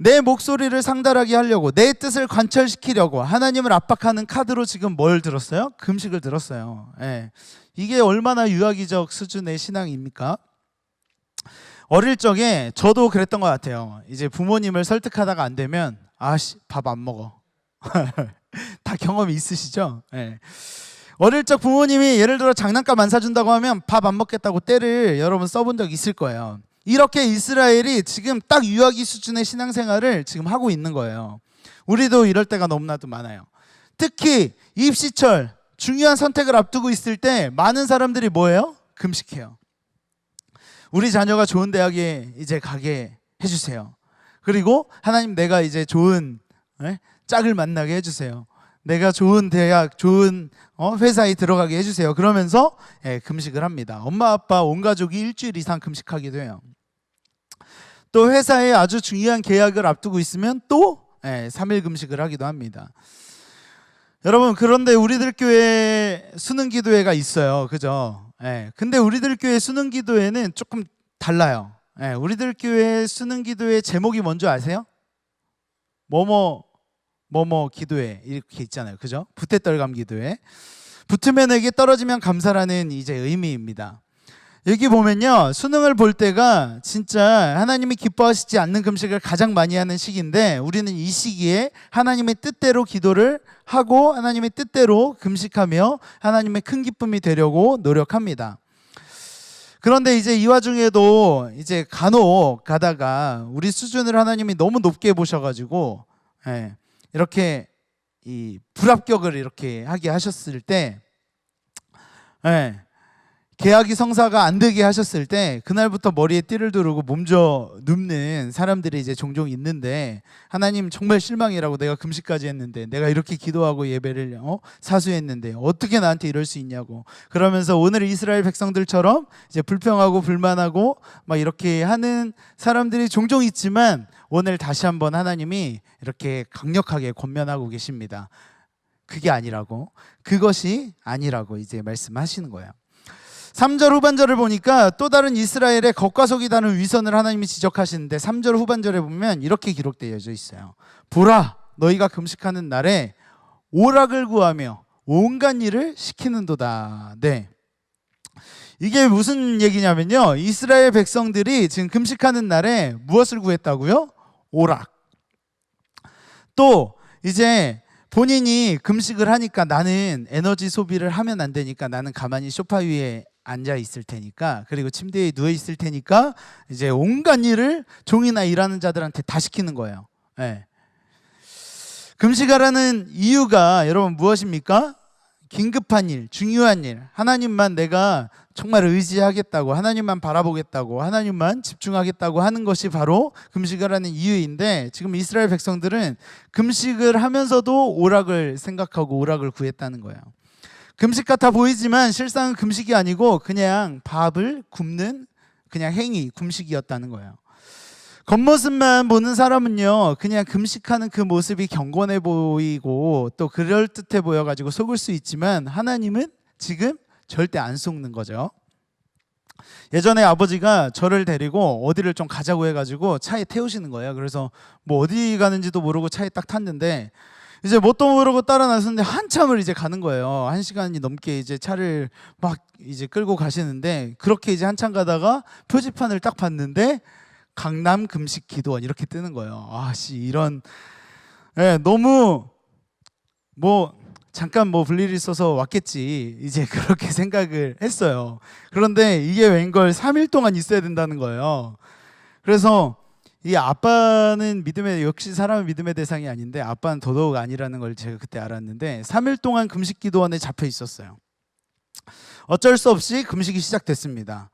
내 목소리를 상달하게 하려고, 내 뜻을 관철시키려고 하나님을 압박하는 카드로 지금 뭘 들었어요? 금식을 들었어요. 이게 얼마나 유아기적 수준의 신앙입니까? 어릴 적에 저도 그랬던 것 같아요. 이제 부모님을 설득하다가 안 되면 밥 안 먹어. 다 경험이 있으시죠? 어릴 적 부모님이 예를 들어 장난감 안 사준다고 하면 밥 안 먹겠다고 때를 여러분 써본 적 있을 거예요. 이렇게 이스라엘이 지금 딱 유아기 수준의 신앙생활을 지금 하고 있는 거예요. 우리도 이럴 때가 너무나도 많아요. 특히 입시철 중요한 선택을 앞두고 있을 때 많은 사람들이 뭐예요? 금식해요. 우리 자녀가 좋은 대학에 이제 가게 해주세요. 그리고 하나님 내가 이제 좋은 짝을 만나게 해주세요. 내가 좋은 대학, 좋은 회사에 들어가게 해주세요. 그러면서 금식을 합니다. 엄마, 아빠, 온 가족이 일주일 이상 금식하기도 해요. 또 회사에 아주 중요한 계약을 앞두고 있으면 또 3일 금식을 하기도 합니다. 여러분, 그런데 우리들 교회 수능 기도회가 있어요. 그죠? 근데 우리들 교회 수능 기도회는 조금 달라요. 우리들 교회 수능 기도회 제목이 뭔지 아세요? 뭐뭐 기도회 이렇게 있잖아요. 그죠? 부태떨감 기도회. 붙으면 에게 떨어지면 감사라는 이제 의미입니다. 여기 보면요, 수능을 볼 때가 진짜 하나님이 기뻐하시지 않는 금식을 가장 많이 하는 시기인데, 우리는 이 시기에 하나님의 뜻대로 기도를 하고 하나님의 뜻대로 금식하며 하나님의 큰 기쁨이 되려고 노력합니다. 그런데 이제 이 와중에도 이제 간혹 가다가 우리 수준을 하나님이 너무 높게 보셔가지고 이렇게 이 불합격을 이렇게 하게 하셨을 때, 계약이 성사가 안 되게 하셨을 때 그날부터 머리에 띠를 두르고 몸져 눕는 사람들이 이제 종종 있는데, 하나님 정말 실망이라고, 내가 금식까지 했는데, 내가 이렇게 기도하고 예배를 사수했는데 어떻게 나한테 이럴 수 있냐고, 그러면서 오늘 이스라엘 백성들처럼 이제 불평하고 불만하고 막 이렇게 하는 사람들이 종종 있지만, 오늘 다시 한번 하나님이 이렇게 강력하게 권면하고 계십니다. 그게 아니라고, 그것이 아니라고 이제 말씀하시는 거예요. 3절 후반절을 보니까 또 다른 이스라엘의 겉과 속이 다른 위선을 하나님이 지적하시는데, 3절 후반절에 보면 이렇게 기록되어 있어요. 보라, 너희가 금식하는 날에 오락을 구하며 온갖 일을 시키는도다. 이게 무슨 얘기냐면요, 이스라엘 백성들이 지금 금식하는 날에 무엇을 구했다고요? 오락. 또 이제 본인이 금식을 하니까 나는 에너지 소비를 하면 안 되니까 나는 가만히 소파 위에 앉아 있을 테니까, 그리고 침대에 누워 있을 테니까 이제 온갖 일을 종이나 일하는 자들한테 다 시키는 거예요. 금식하라는 이유가 여러분 무엇입니까? 긴급한 일, 중요한 일, 하나님만 내가 정말 의지하겠다고, 하나님만 바라보겠다고, 하나님만 집중하겠다고 하는 것이 바로 금식하라는 이유인데, 지금 이스라엘 백성들은 금식을 하면서도 오락을 생각하고 오락을 구했다는 거예요. 금식 같아 보이지만 실상은 금식이 아니고 그냥 밥을 굶는 그냥 행위, 금식이었다는 거예요. 겉모습만 보는 사람은요, 그냥 금식하는 그 모습이 경건해 보이고 또 그럴듯해 보여가지고 속을 수 있지만 하나님은 지금 절대 안 속는 거죠. 예전에 아버지가 저를 데리고 어디를 좀 가자고 해가지고 차에 태우시는 거예요. 그래서 뭐 어디 가는지도 모르고 차에 딱 탔는데 이제 뭣도 모르고 따라 나섰는데 한참을 이제 가는 거예요. 1시간이 넘게 이제 차를 막 이제 끌고 가시는데 그렇게 이제 한참 가다가 표지판을 딱 봤는데 강남 금식 기도원 이렇게 뜨는 거예요. 아씨 이런 너무 뭐 잠깐 뭐 볼일이 있어서 왔겠지 이제 그렇게 생각을 했어요. 그런데 이게 웬걸 3일 동안 있어야 된다는 거예요. 그래서 이 아빠는 믿음의 역시 사람은 믿음의 대상이 아닌데 아빠는 더더욱 아니라는 걸 제가 그때 알았는데 3일 동안 금식 기도원에 잡혀 있었어요. 어쩔 수 없이 금식이 시작됐습니다.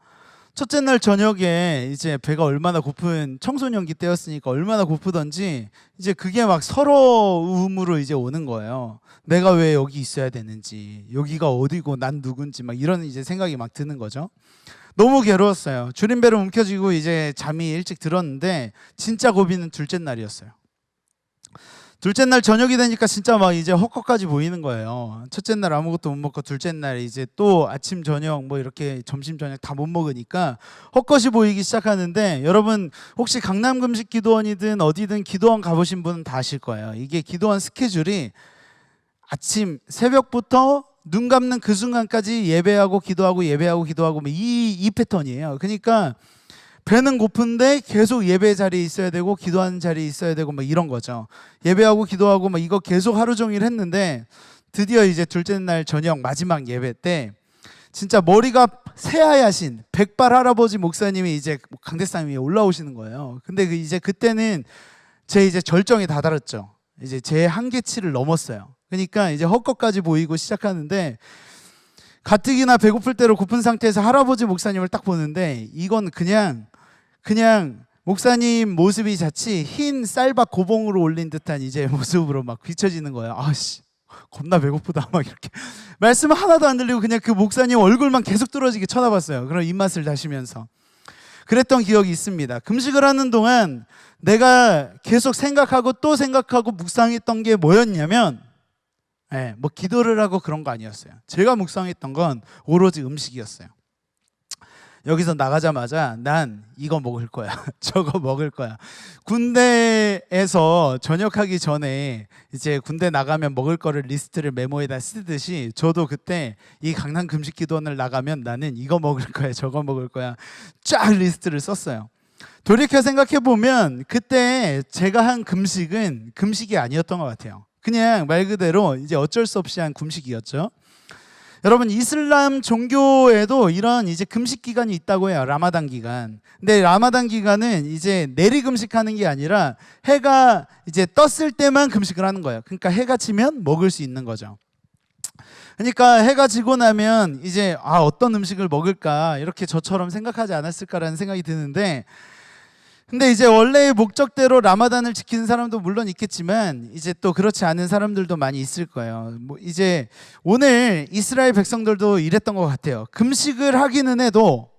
첫째 날 저녁에 이제 배가 얼마나 고픈 청소년기 때였으니까 얼마나 고프던지 이제 그게 막 서러움으로 이제 오는 거예요. 내가 왜 여기 있어야 되는지, 여기가 어디고 난 누군지 막 이런 이제 생각이 막 드는 거죠. 너무 괴로웠어요. 줄임배로 움켜쥐고 이제 잠이 일찍 들었는데 진짜 고비는 둘째 날이었어요. 둘째 날 저녁이 되니까 진짜 막 이제 헛것까지 보이는 거예요. 첫째 날 아무것도 못 먹고 둘째 날 이제 또 아침 저녁 뭐 이렇게 점심 저녁 다 못 먹으니까 헛것이 보이기 시작하는데 여러분 혹시 강남 금식 기도원이든 어디든 기도원 가보신 분은 다 아실 거예요. 이게 기도원 스케줄이 아침 새벽부터 눈 감는 그 순간까지 예배하고 기도하고 예배하고 기도하고 이 패턴이에요. 그러니까 배는 고픈데 계속 예배 자리에 있어야 되고 기도하는 자리에 있어야 되고 막 이런 거죠. 예배하고 기도하고 막 이거 계속 하루 종일 했는데 드디어 이제 둘째 날 저녁 마지막 예배 때 진짜 머리가 새하얗신 백발 할아버지 목사님이 이제 강대상 위에 올라오시는 거예요. 근데 이제 그때는 제 이제 절정에 다다랐죠. 이제 제 한계치를 넘었어요. 그러니까 이제 헛것까지 보이고 시작하는데 가뜩이나 배고플 대로 고픈 상태에서 할아버지 목사님을 딱 보는데 이건 그냥 목사님 모습이 자칫 흰 쌀밥 고봉으로 올린 듯한 이제 모습으로 막 비춰지는 거예요. 아씨 겁나 배고프다 막 이렇게 말씀 하나도 안 들리고 그냥 그 목사님 얼굴만 계속 뚫어지게 쳐다봤어요. 그럼 입맛을 다시면서 그랬던 기억이 있습니다. 금식을 하는 동안 내가 계속 생각하고 또 생각하고 묵상했던 게 뭐였냐면 뭐 기도를 하고 그런 거 아니었어요. 제가 묵상했던 건 오로지 음식이었어요. 여기서 나가자마자 난 이거 먹을 거야. 저거 먹을 거야. 군대에서 전역하기 전에 이제 군대 나가면 먹을 거를 리스트를 메모에다 쓰듯이 저도 그때 이 강남 금식 기도원을 나가면 나는 이거 먹을 거야. 저거 먹을 거야. 쫙 리스트를 썼어요. 돌이켜 생각해 보면 그때 제가 한 금식은 금식이 아니었던 것 같아요. 그냥 말 그대로 이제 어쩔 수 없이 한 금식이었죠. 여러분 이슬람 종교에도 이런 이제 금식 기간이 있다고 해요. 라마단 기간. 근데 라마단 기간은 이제 내리 금식하는 게 아니라 해가 이제 떴을 때만 금식을 하는 거예요. 그러니까 해가 지면 먹을 수 있는 거죠. 그러니까 해가 지고 나면 이제 어떤 음식을 먹을까 이렇게 저처럼 생각하지 않았을까라는 생각이 드는데 근데 이제 원래의 목적대로 라마단을 지키는 사람도 물론 있겠지만 이제 또 그렇지 않은 사람들도 많이 있을 거예요. 뭐 이제 오늘 이스라엘 백성들도 이랬던 것 같아요. 금식을 하기는 해도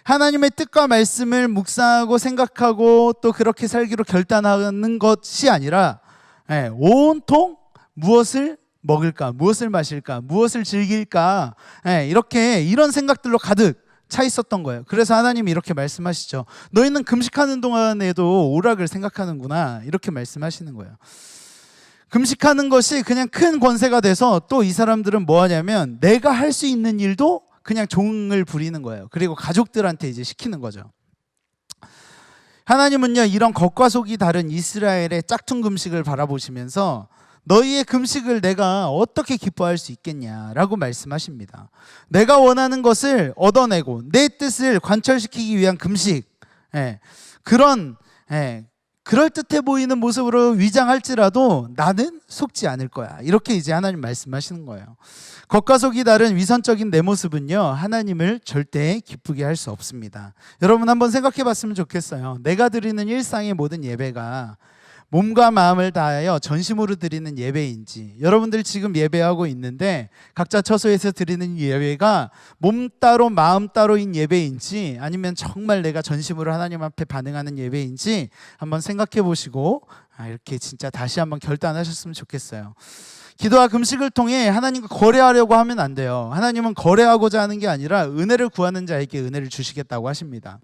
하나님의 뜻과 말씀을 묵상하고 생각하고 또 그렇게 살기로 결단하는 것이 아니라 온통 무엇을 먹을까, 무엇을 마실까, 무엇을 즐길까 이렇게 이런 생각들로 가득 차 있었던 거예요. 그래서 하나님이 이렇게 말씀하시죠. 너희는 금식하는 동안에도 오락을 생각하는구나 이렇게 말씀하시는 거예요. 금식하는 것이 그냥 큰 권세가 돼서 또 이 사람들은 뭐 하냐면 내가 할 수 있는 일도 그냥 종을 부리는 거예요. 그리고 가족들한테 이제 시키는 거죠. 하나님은요 이런 겉과 속이 다른 이스라엘의 짝퉁 금식을 바라보시면서 너희의 금식을 내가 어떻게 기뻐할 수 있겠냐라고 말씀하십니다. 내가 원하는 것을 얻어내고 내 뜻을 관철시키기 위한 금식, 그런 그럴듯해 보이는 모습으로 위장할지라도 나는 속지 않을 거야. 이렇게 이제 하나님 말씀하시는 거예요. 겉과 속이 다른 위선적인 내 모습은요 하나님을 절대 기쁘게 할 수 없습니다. 여러분 한번 생각해 봤으면 좋겠어요. 내가 드리는 일상의 모든 예배가 몸과 마음을 다하여 전심으로 드리는 예배인지, 여러분들 지금 예배하고 있는데 각자 처소에서 드리는 예배가 몸 따로 마음 따로인 예배인지, 아니면 정말 내가 전심으로 하나님 앞에 반응하는 예배인지 한번 생각해 보시고 이렇게 진짜 다시 한번 결단하셨으면 좋겠어요. 기도와 금식을 통해 하나님과 거래하려고 하면 안 돼요. 하나님은 거래하고자 하는 게 아니라 은혜를 구하는 자에게 은혜를 주시겠다고 하십니다.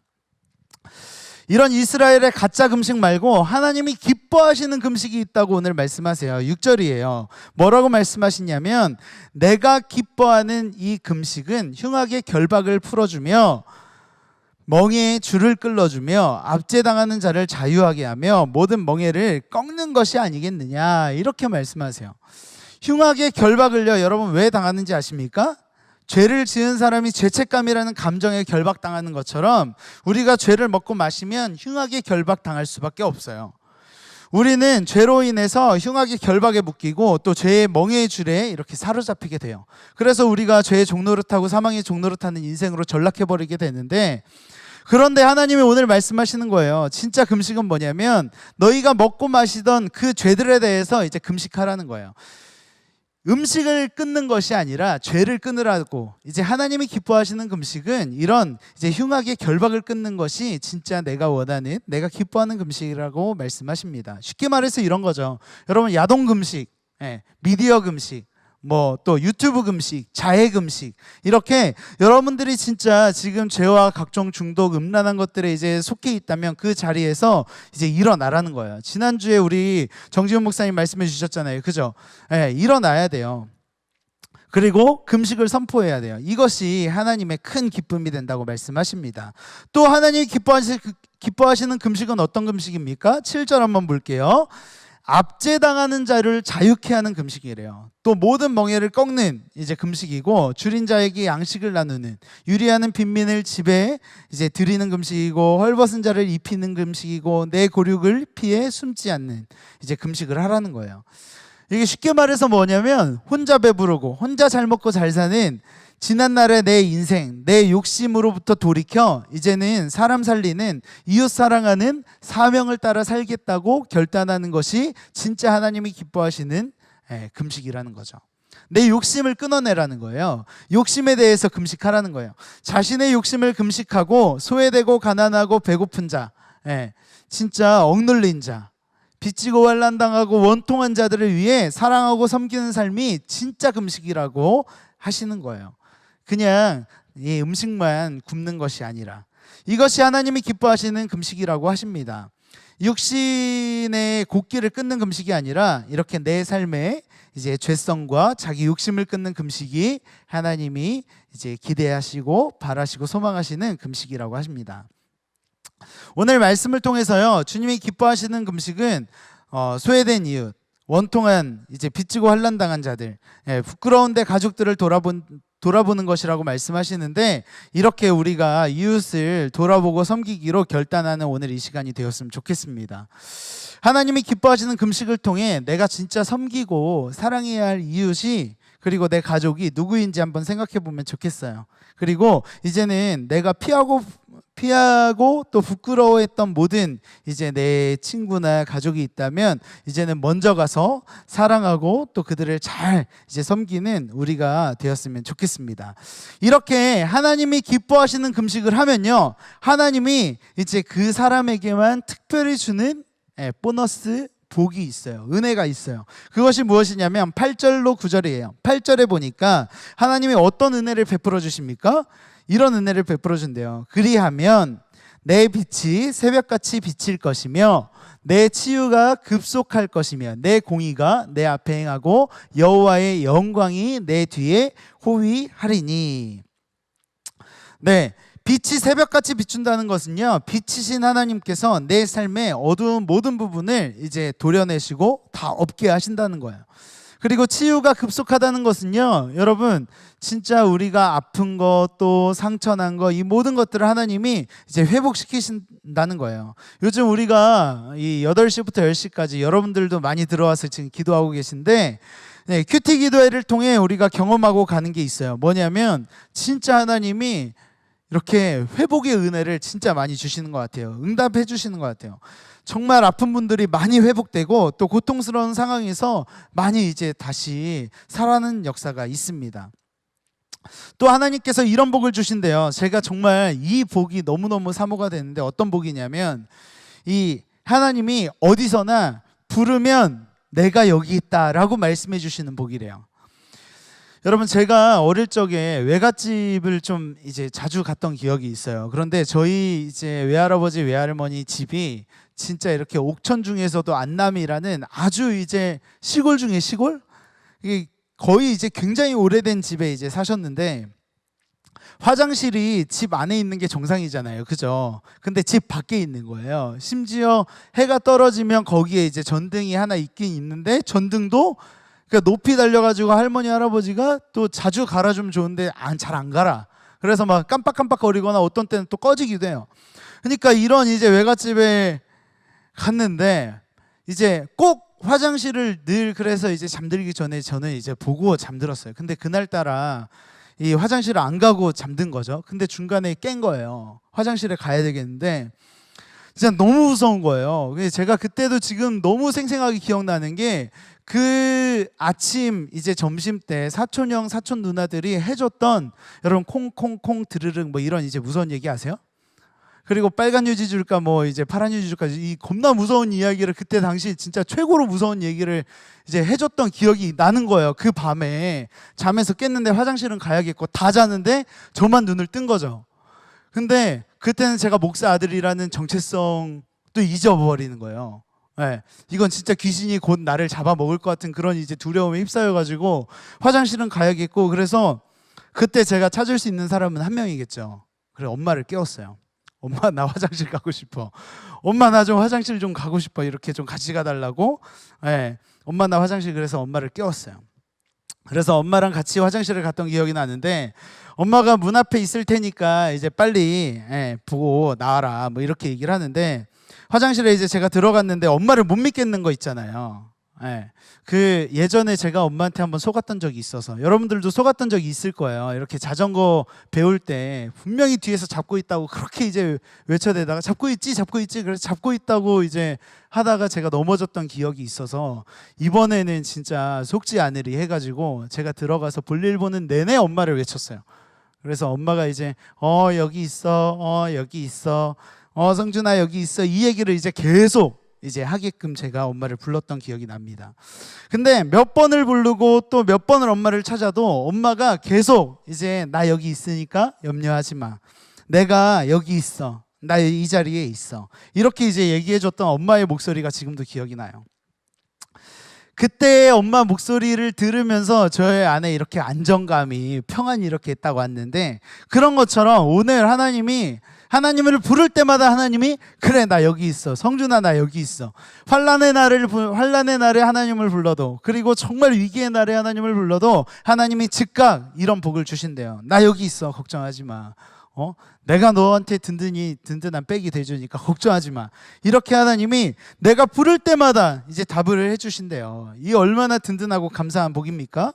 이런 이스라엘의 가짜 금식 말고 하나님이 기뻐하시는 금식이 있다고 오늘 말씀하세요. 6절이에요. 뭐라고 말씀하시냐면, 내가 기뻐하는 이 금식은 흉악의 결박을 풀어주며 멍에의 줄을 끌어주며 압제당하는 자를 자유하게 하며 모든 멍에를 꺾는 것이 아니겠느냐, 이렇게 말씀하세요. 흉악의 결박을요, 여러분 왜 당하는지 아십니까? 죄를 지은 사람이 죄책감이라는 감정에 결박당하는 것처럼 우리가 죄를 먹고 마시면 흉악의 결박당할 수밖에 없어요. 우리는 죄로 인해서 흉악의 결박에 묶이고 또 죄의 멍에의 줄에 이렇게 사로잡히게 돼요. 그래서 우리가 죄의 종노릇하고 사망의 종노릇하는 인생으로 전락해버리게 되는데, 그런데 하나님이 오늘 말씀하시는 거예요. 진짜 금식은 뭐냐면 너희가 먹고 마시던 그 죄들에 대해서 이제 금식하라는 거예요. 음식을 끊는 것이 아니라 죄를 끊으라고. 이제 하나님이 기뻐하시는 금식은 이런 이제 흉악의 결박을 끊는 것이 진짜 내가 원하는, 내가 기뻐하는 금식이라고 말씀하십니다. 쉽게 말해서 이런 거죠. 여러분, 야동 금식, 미디어 금식, 뭐 또 유튜브 금식, 자해 금식, 이렇게 여러분들이 진짜 지금 죄와 각종 중독, 음란한 것들에 이제 속해 있다면 그 자리에서 이제 일어나라는 거예요. 지난주에 우리 정지훈 목사님 말씀해 주셨잖아요. 그죠? 일어나야 돼요. 그리고 금식을 선포해야 돼요. 이것이 하나님의 큰 기쁨이 된다고 말씀하십니다. 또 하나님이 기뻐하시는 금식은 어떤 금식입니까? 7절 한번 볼게요. 압제당하는 자를 자유케 하는 금식이래요. 또 모든 멍에를 꺾는 이제 금식이고, 줄인 자에게 양식을 나누는, 유리하는 빈민을 집에 이제 드리는 금식이고, 헐벗은 자를 입히는 금식이고, 내 고륙을 피해 숨지 않는 이제 금식을 하라는 거예요. 이게 쉽게 말해서 뭐냐면 혼자 배부르고 혼자 잘 먹고 잘 사는 지난날의 내 인생, 내 욕심으로부터 돌이켜 이제는 사람 살리는, 이웃 사랑하는 사명을 따라 살겠다고 결단하는 것이 진짜 하나님이 기뻐하시는 금식이라는 거죠. 내 욕심을 끊어내라는 거예요. 욕심에 대해서 금식하라는 거예요. 자신의 욕심을 금식하고 소외되고 가난하고 배고픈 자, 진짜 억눌린 자, 빚지고 환난당하고 원통한 자들을 위해 사랑하고 섬기는 삶이 진짜 금식이라고 하시는 거예요. 그냥 이 음식만 굶는 것이 아니라 이것이 하나님이 기뻐하시는 금식이라고 하십니다. 육신의 곡기를 끊는 금식이 아니라 이렇게 내 삶에 이제 죄성과 자기 욕심을 끊는 금식이 하나님이 이제 기대하시고 바라시고 소망하시는 금식이라고 하십니다. 오늘 말씀을 통해서요, 주님이 기뻐하시는 금식은 소외된 이웃, 원통한 이제 빚지고 환난당한 자들, 부끄러운데 가족들을 돌아보는 것이라고 말씀하시는데, 이렇게 우리가 이웃을 돌아보고 섬기기로 결단하는 오늘 이 시간이 되었으면 좋겠습니다. 하나님이 기뻐하시는 금식을 통해 내가 진짜 섬기고 사랑해야 할 이웃이, 그리고 내 가족이 누구인지 한번 생각해 보면 좋겠어요. 그리고 이제는 내가 피하고 또 부끄러워했던 모든 이제 내 친구나 가족이 있다면 이제는 먼저 가서 사랑하고 또 그들을 잘 이제 섬기는 우리가 되었으면 좋겠습니다. 이렇게 하나님이 기뻐하시는 금식을 하면요, 하나님이 이제 그 사람에게만 특별히 주는 보너스 복이 있어요. 은혜가 있어요. 그것이 무엇이냐면 8절로 9절이에요. 8절에 보니까 하나님이 어떤 은혜를 베풀어 주십니까? 이런 은혜를 베풀어 준대요. 그리하면 내 빛이 새벽같이 비칠 것이며 내 치유가 급속할 것이며 내 공의가 내 앞에 행하고 여호와의 영광이 내 뒤에 호위하리니. 네, 빛이 새벽같이 비춘다는 것은요, 빛이신 하나님께서 내 삶의 어두운 모든 부분을 이제 도려내시고 다 없게 하신다는 거예요. 그리고 치유가 급속하다는 것은요, 여러분 진짜 우리가 아픈 것, 또 상처난 것, 이 모든 것들을 하나님이 이제 회복시키신다는 거예요. 요즘 우리가 이 8시부터 10시까지 여러분들도 많이 들어와서 지금 기도하고 계신데, 큐티 기도회를 통해 우리가 경험하고 가는 게 있어요. 뭐냐면 진짜 하나님이 이렇게 회복의 은혜를 진짜 많이 주시는 것 같아요. 응답해 주시는 것 같아요. 정말 아픈 분들이 많이 회복되고 또 고통스러운 상황에서 많이 이제 다시 살아나는 역사가 있습니다. 또 하나님께서 이런 복을 주신대요. 제가 정말 이 복이 너무너무 사모가 되는데 어떤 복이냐면 이 하나님이 어디서나 부르면 내가 여기 있다라고 말씀해 주시는 복이래요. 여러분, 제가 어릴 적에 외갓집을 좀 이제 자주 갔던 기억이 있어요. 그런데 저희 이제 외할아버지 외할머니 집이 진짜 이렇게 옥천 중에서도 안남이라는 아주 이제 시골 중에 시골? 이게 거의 이제 굉장히 오래된 집에 이제 사셨는데 화장실이 집 안에 있는 게 정상이잖아요. 그죠? 근데 집 밖에 있는 거예요. 심지어 해가 떨어지면 거기에 이제 전등이 하나 있긴 있는데 전등도 그러니까 높이 달려가지고 할머니 할아버지가 또 자주 갈아주면 좋은데 잘 안 갈아. 그래서 막 깜빡깜빡거리거나 어떤 때는 또 꺼지기도 해요. 그러니까 이런 이제 외갓집에 갔는데 이제 꼭 화장실을 늘 그래서 이제 잠들기 전에 저는 이제 보고 잠들었어요. 근데 그날따라 이 화장실을 안 가고 잠든 거죠. 근데 중간에 깬 거예요. 화장실에 가야 되겠는데 진짜 너무 무서운 거예요. 제가 그때도 지금 너무 생생하게 기억나는 게 그 아침 이제 점심 때 사촌형 사촌 누나들이 해줬던 여러분 콩콩콩 드르륵 뭐 이런 이제 무서운 얘기 아세요? 그리고 빨간 유지 줄까 뭐 이제 파란 유지 줄까 이 겁나 무서운 이야기를 그때 당시 진짜 최고로 무서운 얘기를 이제 해줬던 기억이 나는 거예요. 그 밤에 잠에서 깼는데 화장실은 가야겠고 다 자는데 저만 눈을 뜬 거죠. 근데 그때는 제가 목사 아들이라는 정체성도 잊어버리는 거예요. 네, 이건 진짜 귀신이 곧 나를 잡아먹을 것 같은 그런 이제 두려움에 휩싸여가지고 화장실은 가야겠고 그래서 그때 제가 찾을 수 있는 사람은 한 명이겠죠. 그래 엄마를 깨웠어요. 엄마 나 화장실 가고 싶어. 엄마 나 좀 화장실 좀 가고 싶어. 이렇게 좀 같이 가달라고. 네, 엄마 나 화장실 그래서 엄마를 깨웠어요. 그래서 엄마랑 같이 화장실을 갔던 기억이 나는데 엄마가 문 앞에 있을 테니까 이제 빨리 보고 나와라 뭐 이렇게 얘기를 하는데 화장실에 이제 제가 들어갔는데 엄마를 못 믿겠는 거 있잖아요. 그 예전에 제가 엄마한테 한번 속았던 적이 있어서 여러분들도 속았던 적이 있을 거예요. 이렇게 자전거 배울 때 분명히 뒤에서 잡고 있다고 그렇게 이제 외쳐대다가 잡고 있지 그래서 잡고 있다고 이제 하다가 제가 넘어졌던 기억이 있어서 이번에는 진짜 속지 않으리 해가지고 제가 들어가서 볼일 보는 내내 엄마를 외쳤어요. 그래서 엄마가 이제 여기 있어 여기 있어 성준아 여기 있어 이 얘기를 이제 계속 이제 하게끔 제가 엄마를 불렀던 기억이 납니다. 근데 몇 번을 부르고 또 몇 번을 엄마를 찾아도 엄마가 계속 이제 나 여기 있으니까 염려하지 마. 내가 여기 있어. 나 이 자리에 있어. 이렇게 이제 얘기해줬던 엄마의 목소리가 지금도 기억이 나요. 그때 엄마 목소리를 들으면서 저의 안에 이렇게 안정감이 평안이 이렇게 있다고 왔는데 그런 것처럼 오늘 하나님을 부를 때마다 하나님이 그래 나 여기 있어 성준아 나 여기 있어 환난의 날에 하나님을 불러도 그리고 정말 위기의 날에 하나님을 불러도 하나님이 즉각 이런 복을 주신대요. 나 여기 있어 걱정하지 마. 내가 너한테 든든한 백이 돼주니까 걱정하지 마. 이렇게 하나님이 내가 부를 때마다 이제 답을 해주신대요. 이 얼마나 든든하고 감사한 복입니까?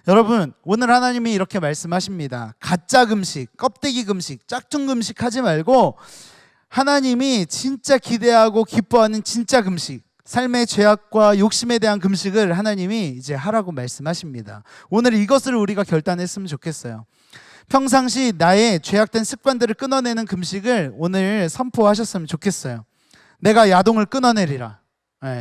여러분 오늘 하나님이 이렇게 말씀하십니다. 가짜 금식, 껍데기 금식, 짝퉁 금식 하지 말고 하나님이 진짜 기대하고 기뻐하는 진짜 금식, 삶의 죄악과 욕심에 대한 금식을 하나님이 이제 하라고 말씀하십니다. 오늘 이것을 우리가 결단했으면 좋겠어요. 평상시 나의 죄악된 습관들을 끊어내는 금식을 오늘 선포하셨으면 좋겠어요. 내가 야동을 끊어내리라.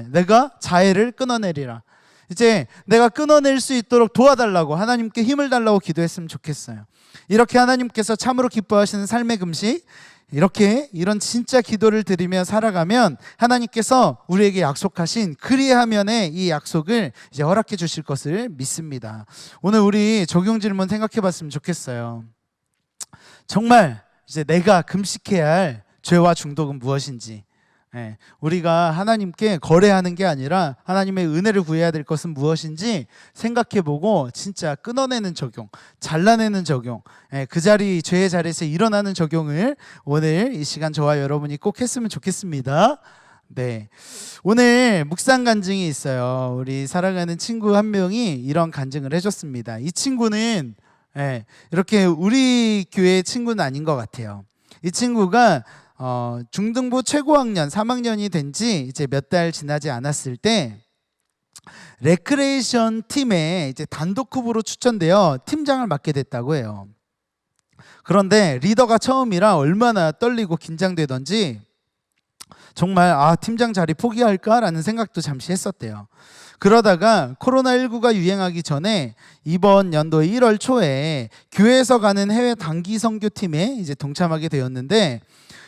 내가 자해를 끊어내리라. 이제 내가 끊어낼 수 있도록 도와달라고 하나님께 힘을 달라고 기도했으면 좋겠어요. 이렇게 하나님께서 참으로 기뻐하시는 삶의 금식 이렇게 이런 진짜 기도를 드리며 살아가면 하나님께서 우리에게 약속하신 그리하면의 이 약속을 이제 허락해 주실 것을 믿습니다. 오늘 우리 적용 질문 생각해 봤으면 좋겠어요. 정말 이제 내가 금식해야 할 죄와 중독은 무엇인지 우리가 하나님께 거래하는 게 아니라 하나님의 은혜를 구해야 될 것은 무엇인지 생각해보고 진짜 끊어내는 적용, 잘라내는 적용, 그 자리 죄의 자리에서 일어나는 적용을 오늘 이 시간 저와 여러분이 꼭 했으면 좋겠습니다. 네, 오늘 묵상 간증이 있어요. 우리 사랑하는 친구 한 명이 이런 간증을 해줬습니다. 이 친구는 예, 이렇게 우리 교회 친구는 아닌 것 같아요. 이 친구가 중등부 최고학년 3학년이 된 지 이제 몇 달 지나지 않았을 때 레크레이션 팀에 이제 단독 후보로 추천되어 팀장을 맡게 됐다고 해요. 그런데 리더가 처음이라 얼마나 떨리고 긴장되던지 정말 팀장 자리 포기할까라는 생각도 잠시 했었대요. 그러다가 코로나19가 유행하기 전에 이번 연도 1월 초에 교회에서 가는 해외 단기 선교팀에 이제 동참하게 되었는데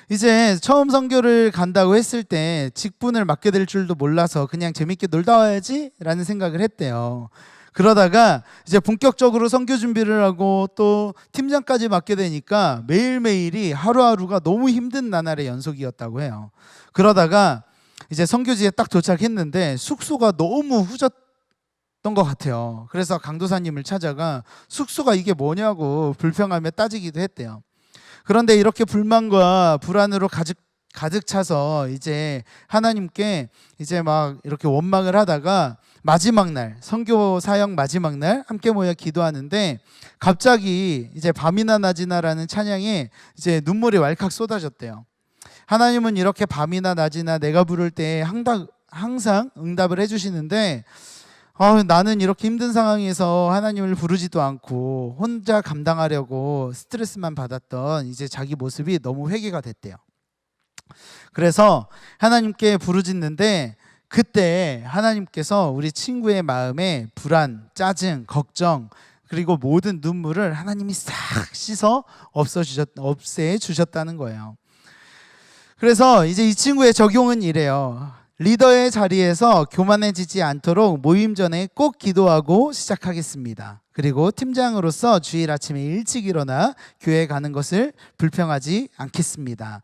이제 처음 선교를 간다고 했을 때 직분을 맡게 될 줄도 몰라서 그냥 재밌게 놀다 와야지 라는 생각을 했대요. 그러다가 이제 본격적으로 선교 준비를 하고 또 팀장까지 맡게 되니까 매일매일이 하루하루가 너무 힘든 나날의 연속이었다고 해요. 그러다가 이제 선교지에 딱 도착했는데 숙소가 너무 후졌던 것 같아요. 그래서 강도사님을 찾아가 숙소가 이게 뭐냐고 불평하며 따지기도 했대요. 그런데 이렇게 불만과 불안으로 가득 차서 이제 하나님께 이제 막 이렇게 원망을 하다가 마지막 날, 선교 사역 마지막 날 함께 모여 기도하는데 갑자기 이제 밤이나 낮이나라는 찬양에 이제 눈물이 왈칵 쏟아졌대요. 하나님은 이렇게 밤이나 낮이나 내가 부를 때 항상 응답을 해주시는데 나는 이렇게 힘든 상황에서 하나님을 부르지도 않고 혼자 감당하려고 스트레스만 받았던 이제 자기 모습이 너무 회개가 됐대요. 그래서 하나님께 부르짖는데 그때 하나님께서 우리 친구의 마음에 불안, 짜증, 걱정 그리고 모든 눈물을 하나님이 싹 씻어 없애주셨다는 거예요. 그래서 이제 이 친구의 적용은 이래요. 리더의 자리에서 교만해지지 않도록 모임 전에 꼭 기도하고 시작하겠습니다. 그리고 팀장으로서 주일 아침에 일찍 일어나 교회 가는 것을 불평하지 않겠습니다.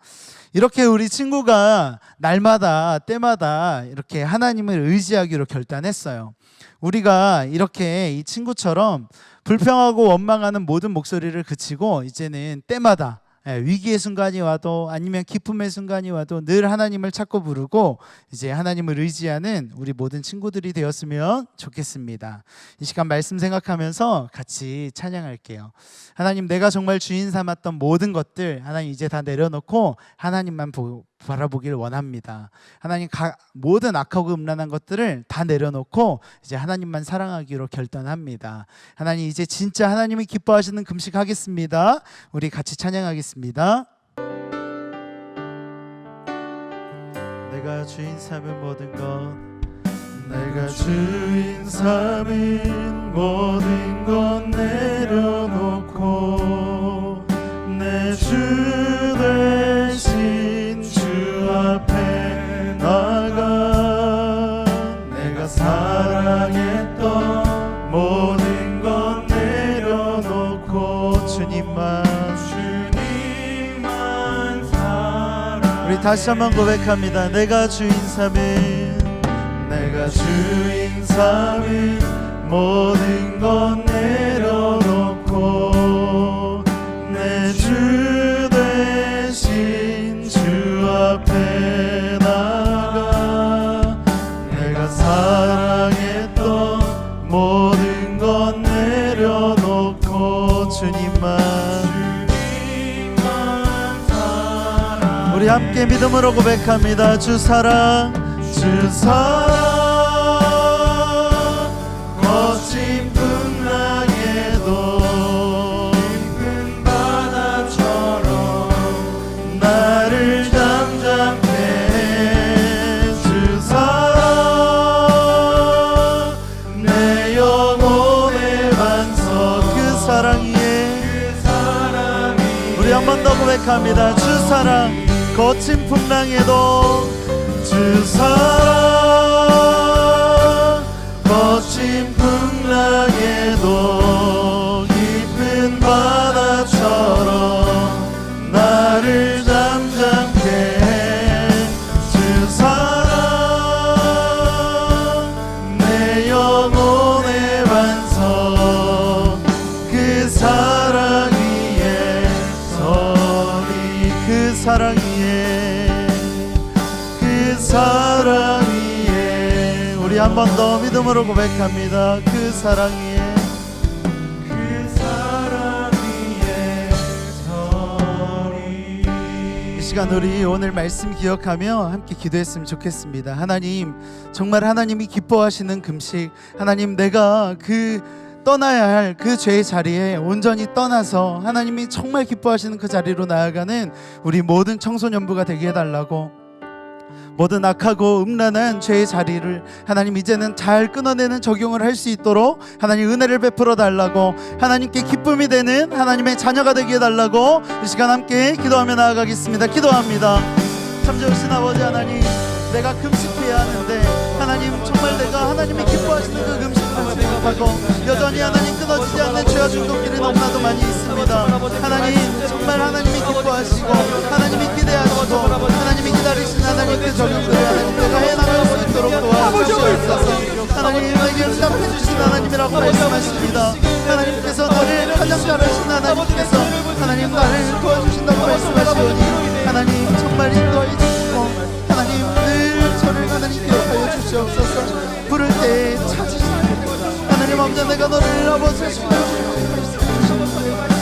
이렇게 우리 친구가 날마다 때마다 이렇게 하나님을 의지하기로 결단했어요. 우리가 이렇게 이 친구처럼 불평하고 원망하는 모든 목소리를 그치고 이제는 때마다 위기의 순간이 와도 아니면 기쁨의 순간이 와도 늘 하나님을 찾고 부르고 이제 하나님을 의지하는 우리 모든 친구들이 되었으면 좋겠습니다. 이 시간 말씀 생각하면서 같이 찬양할게요. 하나님, 내가 정말 주인 삼았던 모든 것들 하나님 이제 다 내려놓고 하나님만 바라보길 원합니다. 하나님 모든 악하고 음란한 것들을 다 내려놓고 이제 하나님만 사랑하기로 결단합니다. 하나님, 이제 진짜 하나님이 기뻐하시는 금식하겠습니다. 우리 같이 찬양하겠습니다. 내가 주인 삼은 모든 것, 내가 주인 삼은 모든 것 내려놓고 내 주 대신 주 앞에 나가 내가 사랑했던 모든 것 내려놓고 주님만 사랑. 우리 다시 한번 고백합니다. 내가 주인 삼은 모든 것 내려놓고 내 주 대신 주 앞에 나가 내가 사랑했던 모든 것 내려놓고 주님만 사랑. 우리 함께 믿음으로 고백합니다. 주 사랑, 주 사랑. 거친 풍랑에도 깊은 바다처럼 나를 잠잠케 해. 주 사랑 내 영혼의 반석. 그 사랑이에 우리 한 번 더 고백합니다. 주 사랑, 거친 풍랑에도 주 사랑 거친 풍랑에도 깊은 바다처럼 나를 잠잠케 해. 주 사랑 내 영혼의 반석. 그 사랑 위에 서리. 그 사랑 위에, 그 사랑 위에. 우리 한 번 더 믿음으로 고백합니다. 그 사랑 위에, 그 사랑 시간 우리 오늘 말씀 기억하며 함께 기도했으면 좋겠습니다. 하나님, 정말 하나님이 기뻐하시는 금식, 하나님, 내가 떠나야 할 그 죄의 자리에 온전히 떠나서 하나님이 정말 기뻐하시는 그 자리로 나아가는 우리 모든 청소년부가 되게 해달라고, 모든 악하고 음란한 죄의 자리를 하나님 이제는 잘 끊어내는 적용을 할 수 있도록 하나님 은혜를 베풀어 달라고, 하나님께 기쁨이 되는 하나님의 자녀가 되게 해달라고 이 시간 함께 기도하며 나아가겠습니다. 기도합니다. 참 좋으신 아버지 하나님, 내가 금식해야 하는데 하나님, 정말 내가 하나님이 기뻐하시는 그 금식을 하지 못하고 여전히 하나님 끊어지지 않는 죄와 중독들이 너무나도 많이 있습니다. 하나님, 정말 하나님이 기뻐하시고 하나님이 기대하시고 하나님이 기다리시는 하나님 그 적용들을 하나님 내가 해나갈 수 있도록 도와주시옵소서. 하나님, 내게 응답해 주신 하나님이라고 말씀하십니다. 하나님께서 나를 가장 잘 아시는 하나님께서 하나님 나를 도와주신다고 말씀하시오니 하나님 정말 인도해 주시고 하나님 늘 저를 하나님 기억하여 주시옵소서. 부를 때 찾으시는 하나님, 언제 내가 너를 아버지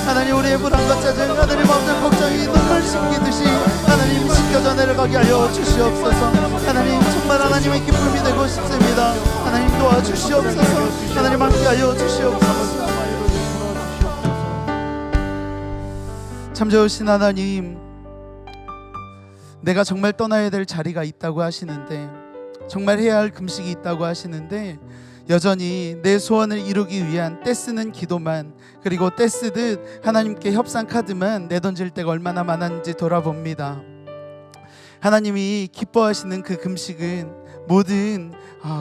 하나님, 우리의 불안과 짜증 하나님, 언제 걱정이 눈물 씻기듯이 하나님 씻겨져 내려가게 하여 주시옵소서. 하나님, 정말 하나님의 기쁨이 되고 싶습니다. 하나님 도와주시옵소서. 하나님 함께하여 주시옵소서. 참 좋으신 하나님, 내가 정말 떠나야 될 자리가 있다고 하시는데, 정말 해야 할 금식이 있다고 하시는데 여전히 내 소원을 이루기 위한 떼쓰는 기도만, 그리고 떼쓰듯 하나님께 협상 카드만 내던질 때가 얼마나 많았는지 돌아봅니다. 하나님이 기뻐하시는 그 금식은 모든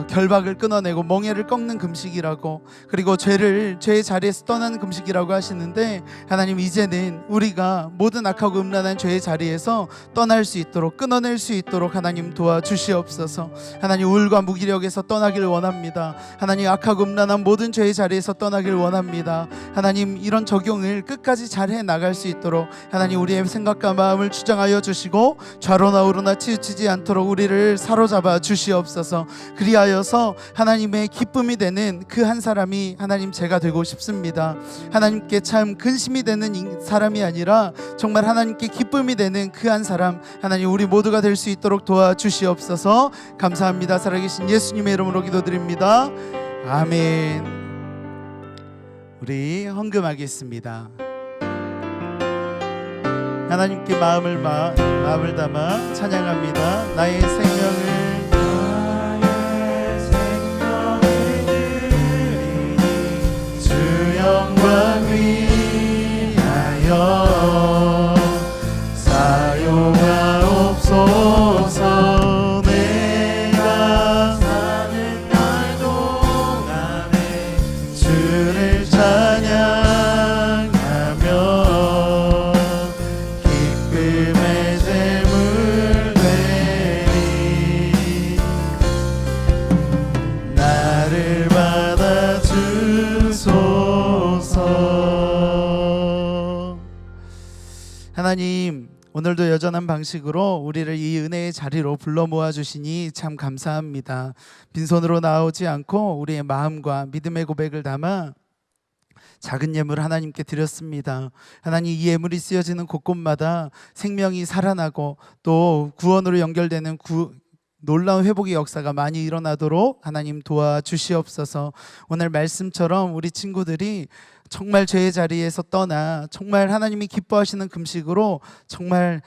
결박을 끊어내고 멍에를 꺾는 금식이라고, 그리고 죄의 자리에서 떠나는 금식이라고 하시는데 하나님, 이제는 우리가 모든 악하고 음란한 죄의 자리에서 떠날 수 있도록, 끊어낼 수 있도록 하나님 도와주시옵소서. 하나님, 우울과 무기력에서 떠나길 원합니다. 하나님, 악하고 음란한 모든 죄의 자리에서 떠나길 원합니다. 하나님, 이런 적용을 끝까지 잘 해나갈 수 있도록 하나님 우리의 생각과 마음을 주장하여 주시고 좌로나 우로나 치우치지 않도록 우리를 사로잡아 주시옵소서. 그리하여서 하나님의 기쁨이 되는 그 한 사람이 하나님 제가 되고 싶습니다. 하나님께 참 근심이 되는 사람이 아니라 정말 하나님께 기쁨이 되는 그 한 사람, 하나님 우리 모두가 될 수 있도록 도와주시옵소서. 감사합니다. 살아계신 예수님의 이름으로 기도드립니다. 아멘. 우리 헌금하겠습니다. 하나님께 마음을 담아 찬양합니다. 나의 생명을 영광 위하여 사용하옵소서. 내가 사는 날 동안에 주를 찬양하며 기쁨의 제물 되리. 나를 받아 주소서. 하나님, 오늘도 여전한 방식으로 우리를 이 은혜의 자리로 불러 모아 주시니 참 감사합니다. 빈손으로 나오지 않고 우리의 마음과 믿음의 고백을 담아 작은 예물 하나님께 드렸습니다. 하나님, 이 예물이 쓰여지는 곳곳마다 생명이 살아나고 또 구원으로 연결되는 놀라운 회복의 역사가 많이 일어나도록 하나님 도와주시옵소서. 오늘 말씀처럼 우리 친구들이 정말 죄의 자리에서 떠나 정말 하나님이 기뻐하시는 금식으로 정말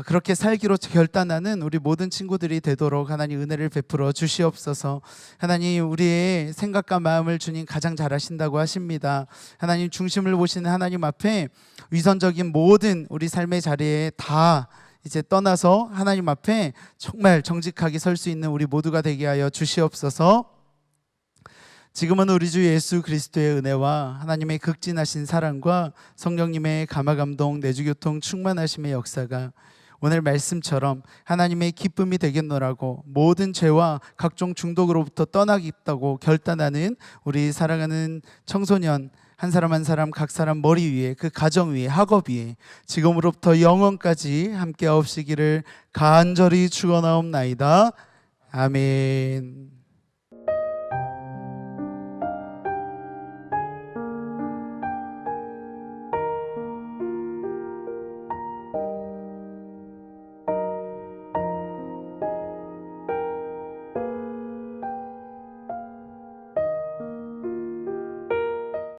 그렇게 살기로 결단하는 우리 모든 친구들이 되도록 하나님 은혜를 베풀어 주시옵소서. 하나님, 우리의 생각과 마음을 주님 가장 잘 아신다고 하십니다. 하나님, 중심을 보시는 하나님 앞에 위선적인 모든 우리 삶의 자리에 다 이제 떠나서 하나님 앞에 정말 정직하게 설 수 있는 우리 모두가 되게 하여 주시옵소서. 지금은 우리 주 예수 그리스도의 은혜와 하나님의 극진하신 사랑과 성령님의 감화감동 내주교통 충만하심의 역사가 오늘 말씀처럼 하나님의 기쁨이 되겠노라고 모든 죄와 각종 중독으로부터 떠나겠다고 결단하는 우리 사랑하는 청소년 한 사람 한 사람 각 사람 머리 위에, 그 가정 위에, 학업 위에 지금으로부터 영원까지 함께 하옵시기를 간절히 축원하옵나이다. 아멘.